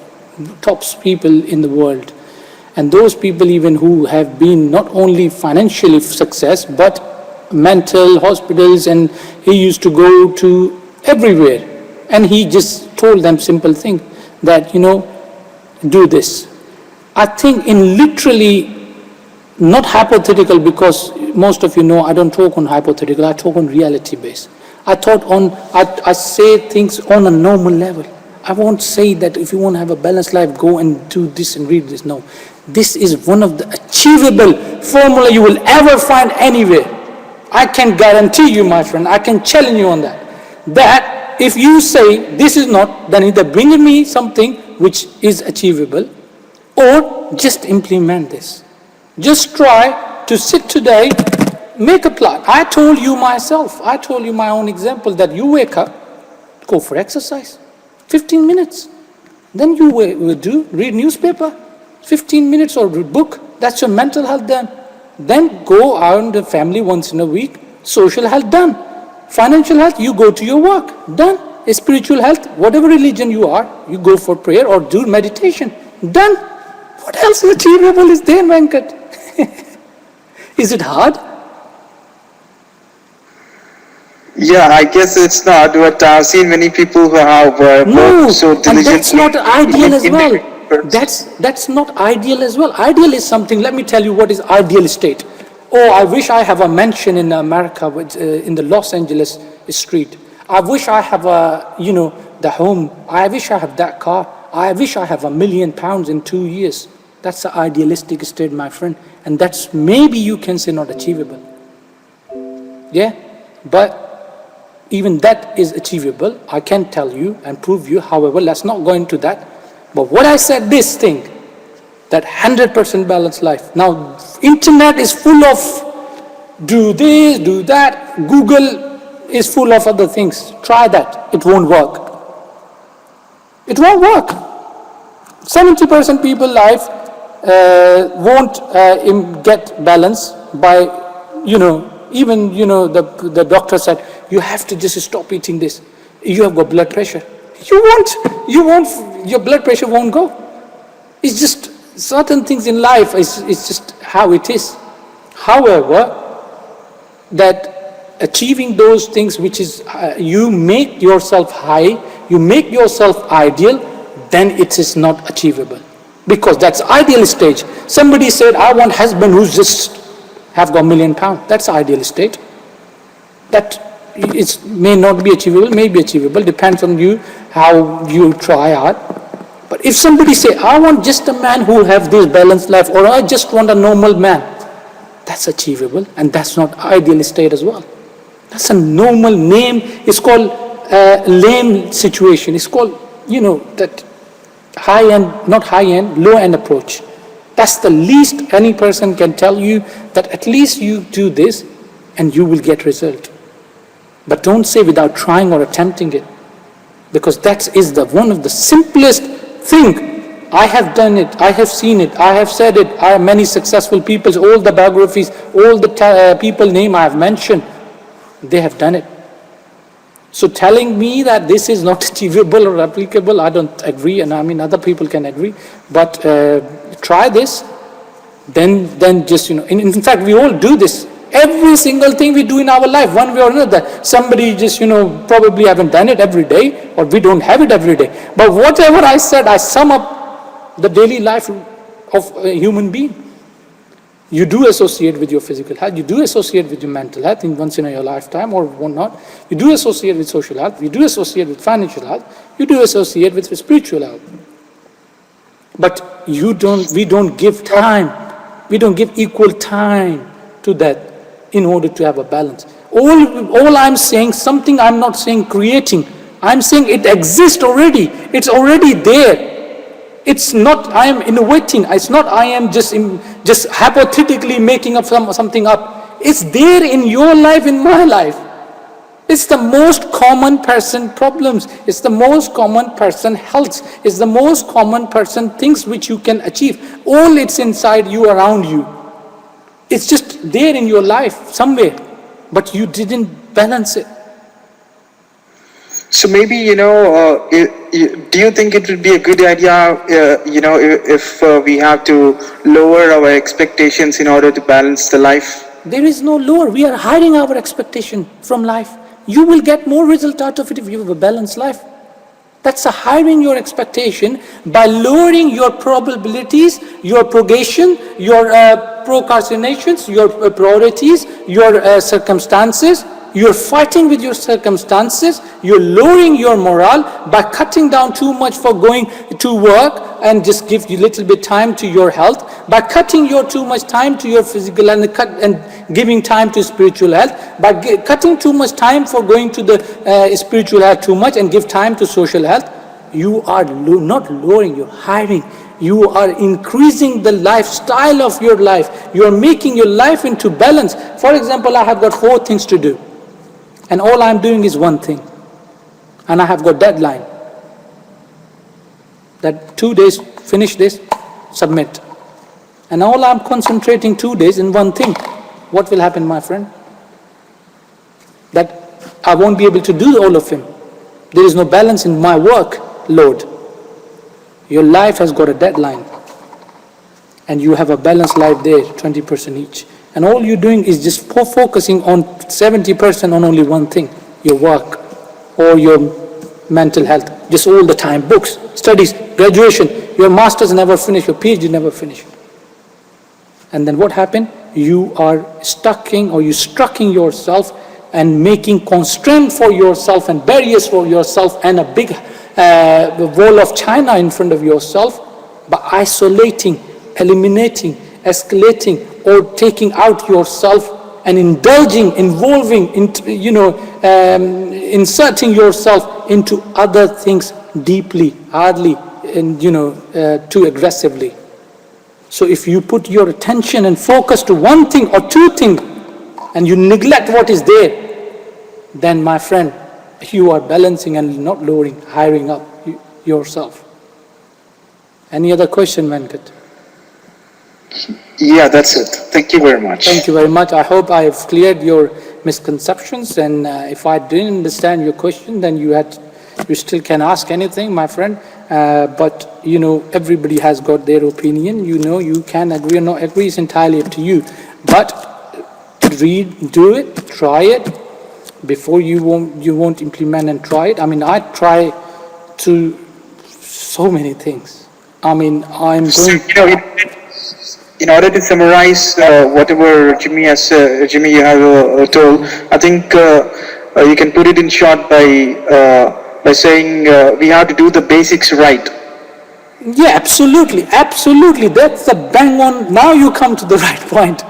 top people in the world. And those people even who have been not only financially success, but mental hospitals, and he used to go to everywhere. And he just told them simple thing that, do this. I think in literally, not hypothetical, because most of you know I don't talk on hypothetical, I talk on reality base. I say things on a normal level. I won't say that if you want to have a balanced life, go and do this and read this. No. This is one of the achievable formula you will ever find anywhere. I can guarantee you, my friend, I can challenge you on that. That if you say this is not, then either bring me something which is achievable, or just implement this. Just try to sit today, make a plan. I told you my own example, that you wake up, go for exercise, 15 minutes. Then you will read newspaper, 15 minutes, or read book. That's your mental health done. Then go out in the family once in a week, social health done. Financial health, you go to your work, done. Spiritual health, whatever religion you are, you go for prayer or do meditation, done. What else achievable is there, Venkat? Is it hard? Yeah, I guess it's not, but I've seen many people who have worked so diligently. And that's not ideal as well. That's not ideal as well. Ideal is something, let me tell you what is ideal state. Oh, I wish I have a mansion in America, in the Los Angeles street. I wish I have the home. I wish I have that car. I wish I have £1 million in 2 years. That's the idealistic state, my friend. And that's maybe you can say not achievable. Yeah, but even that is achievable. I can tell you and prove you. However, let's not go into that. But what I said, this thing, that 100% balanced life. Now, internet is full of do this, do that. Google is full of other things. Try that. It won't work. It won't work. 70% people life won't get balance by, even, the doctor said, you have to just stop eating this. You have got blood pressure. You won't, your blood pressure won't go. It's just certain things in life, it's just how it is. However, that achieving those things which is, you make yourself high, you make yourself ideal, then it is not achievable. Because that's ideal stage. Somebody said, I want husband who's just have got £1 million. That's ideal state. That may not be achievable, may be achievable, depends on you, how you try hard. But if somebody say, I want just a man who have this balanced life, or I just want a normal man, that's achievable, and that's not ideal state as well. That's a normal name. It's called lame situation. It's called, that high end, not high end, low end approach. That's the least any person can tell you, that at least you do this and you will get result. But don't say without trying or attempting it, because that is one of the simplest thing. I have done it, I have seen it, I have said it. I have many successful people, all the biographies, all the people name I have mentioned, they have done it. So telling me that this is not achievable or applicable, I don't agree, and I mean other people can agree, but try this, then just, in fact we all do this. Every single thing we do in our life, one way or another. Somebody just, probably haven't done it every day, or we don't have it every day. But whatever I said, I sum up the daily life of a human being. You do associate with your physical health, you do associate with your mental health once in your lifetime or whatnot. You do associate with social health, you do associate with financial health, you do associate with spiritual health. But we don't give time, we don't give equal time to that in order to have a balance. All I'm saying, something I'm not saying creating, I'm saying it exists already, it's already there. It's not I am innovating, it's not I am just hypothetically making up something up. It's there in your life, in my life. It's the most common person problems, it's the most common person health, it's the most common person things which you can achieve. All it's inside you, around you. It's just there in your life somewhere, but you didn't balance it. So maybe, do you think it would be a good idea, if we have to lower our expectations in order to balance the life? There is no lower. We are hiding our expectation from life. You will get more result out of it if you have a balanced life. That's a hiding your expectation by lowering your probabilities, your progression, your procrastinations, your priorities, your circumstances. You're fighting with your circumstances, you're lowering your morale by cutting down too much for going to work and just give you little bit time to your health, by cutting your too much time to your physical and giving time to spiritual health, by cutting too much time for going to the spiritual health too much and give time to social health. You are not lowering, you're hiding. You are increasing the lifestyle of your life. You are making your life into balance. For example, I have got 4 things to do. And all I'm doing is one thing. And I have got deadline. That 2 days, finish this, submit. And all I'm concentrating 2 days in one thing. What will happen, my friend? That I won't be able to do all of them. There is no balance in my workload. Your life has got a deadline. And you have a balanced life there, 20% each. And all you're doing is just focusing on 70% on only one thing, your work or your mental health, just all the time, books, studies, graduation, your master's never finished, your PhD never finished. And then what happened? You are stucking yourself and making constraint for yourself and barriers for yourself and a big wall of China in front of yourself by isolating, eliminating, escalating, or taking out yourself and involving, inserting yourself into other things deeply, hardly, and too aggressively. So if you put your attention and focus to one thing or 2 things, and you neglect what is there, then my friend, you are balancing and not lowering, hiring up yourself. Any other question, Venkat? Yeah, that's it. Thank you very much. Thank you very much. I hope I have cleared your misconceptions, and if I didn't understand your question, then you still can ask anything, my friend. But everybody has got their opinion. You can agree or not agree. It's entirely up to you. But do it, try it before you won't implement and try it. I mean, I try to so many things. I mean, I'm going. In order to summarize whatever Jimmy you have told, I think you can put it in short by saying we have to do the basics right. Yeah, absolutely. That's the bang on. Now you come to the right point.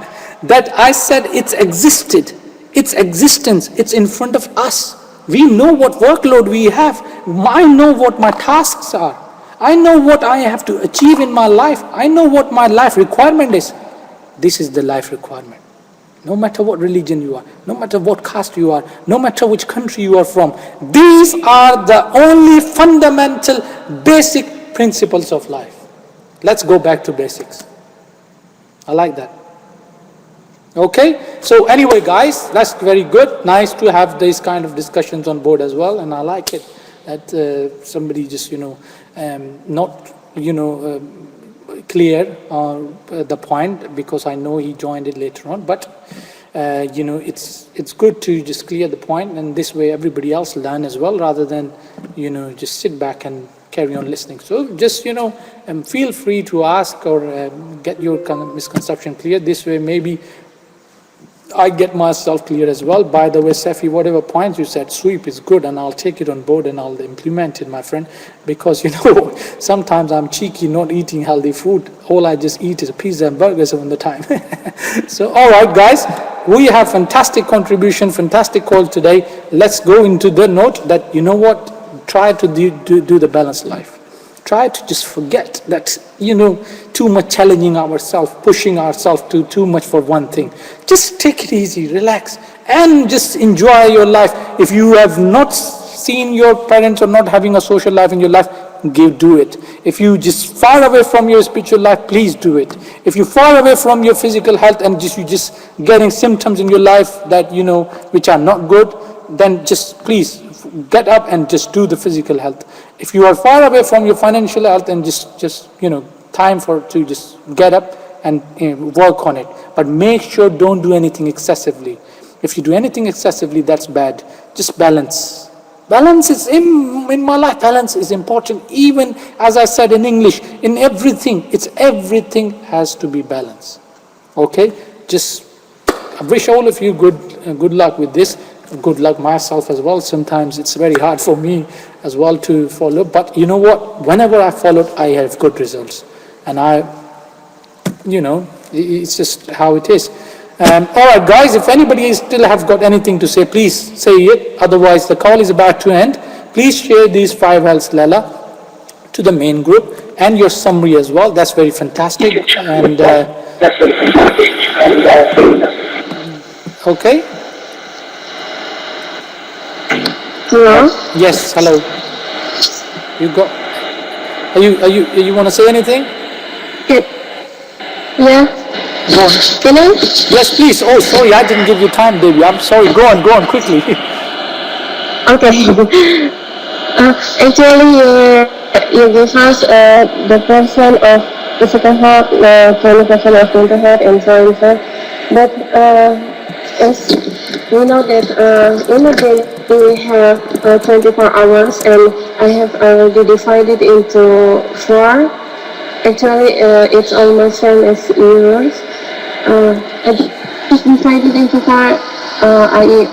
That I said it's existed. Its existence, it's in front of us. We know what workload we have. I know what my tasks are. I know what I have to achieve in my life. I know what my life requirement is. This is the life requirement. No matter what religion you are, no matter what caste you are, no matter which country you are from, these are the only fundamental, basic principles of life. Let's go back to basics. I like that. Okay, so anyway guys, that's very good. Nice to have these kind of discussions on board as well, and I like it that somebody just, not, clear the point, because I know he joined it later on, but it's good to just clear the point, and this way everybody else learn as well, rather than just sit back and carry on listening. So just feel free to ask or get your kind of misconception clear. This way maybe I get myself clear as well. By the way, Safi, whatever points you said, sweep is good, and I'll take it on board and I'll implement it, my friend, because sometimes I'm cheeky not eating healthy food. All I just eat is pizza and burgers all the time. So all right guys, we have fantastic contribution, fantastic call today. Let's go into the note that, try to do the balanced life. Try to just forget that, too much challenging ourselves, pushing ourselves to too much for one thing. Just take it easy, relax, and just enjoy your life. If you have not seen your parents or not having a social life in your life, do it. If you just far away from your spiritual life, please do it. If you're far away from your physical health and you just getting symptoms in your life that, which are not good, then just please get up and just do the physical health. If you are far away from your financial health, and just time to just get up and work on it. But make sure don't do anything excessively. If you do anything excessively, that's bad. Just balance. Balance is in my life. Balance is important. Even as I said in English, in everything, everything has to be balanced. Okay? Just I wish all of you good luck with this. Good luck myself as well. Sometimes it's very hard for me as well to follow, but you know what? Whenever I followed, I have good results, and it's just how it is. All right, guys. If anybody still have got anything to say, please say it. Otherwise, the call is about to end. Please share these 5 health Lala to the main group and your summary as well. That's very fantastic. And okay. Hello? Yes, hello. You want to say anything? Yeah. Go on. Can I? Yes, please. Oh, sorry, I didn't give you time, baby. I'm sorry. Go on quickly. Okay. Actually, you give us the person of physical health, 20% of mental health, and so on. But as we know that in a day we have 24 hours, and I have already divided into 4. Actually, it's almost same as yours. I just divided into 4. I eat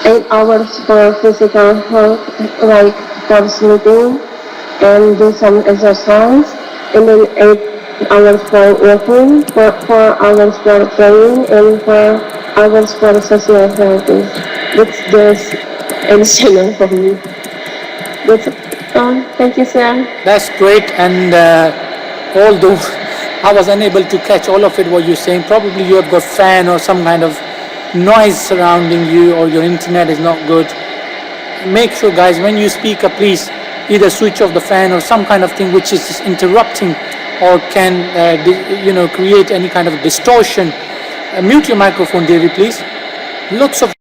8 hours for physical health, like for sleeping and do some exercise, and then 8 hours for working, 4 hours for playing, and 4 hours for social therapy. That's just additional for me. That's all. Thank you, sir. That's great. And although I was unable to catch all of it, what you're saying, probably you have got fan or some kind of noise surrounding you, or your internet is not good. Make sure, guys, when you speak up, please either switch off the fan or some kind of thing which is just interrupting or can create any kind of distortion. Mute your microphone, Davey, please. Lots of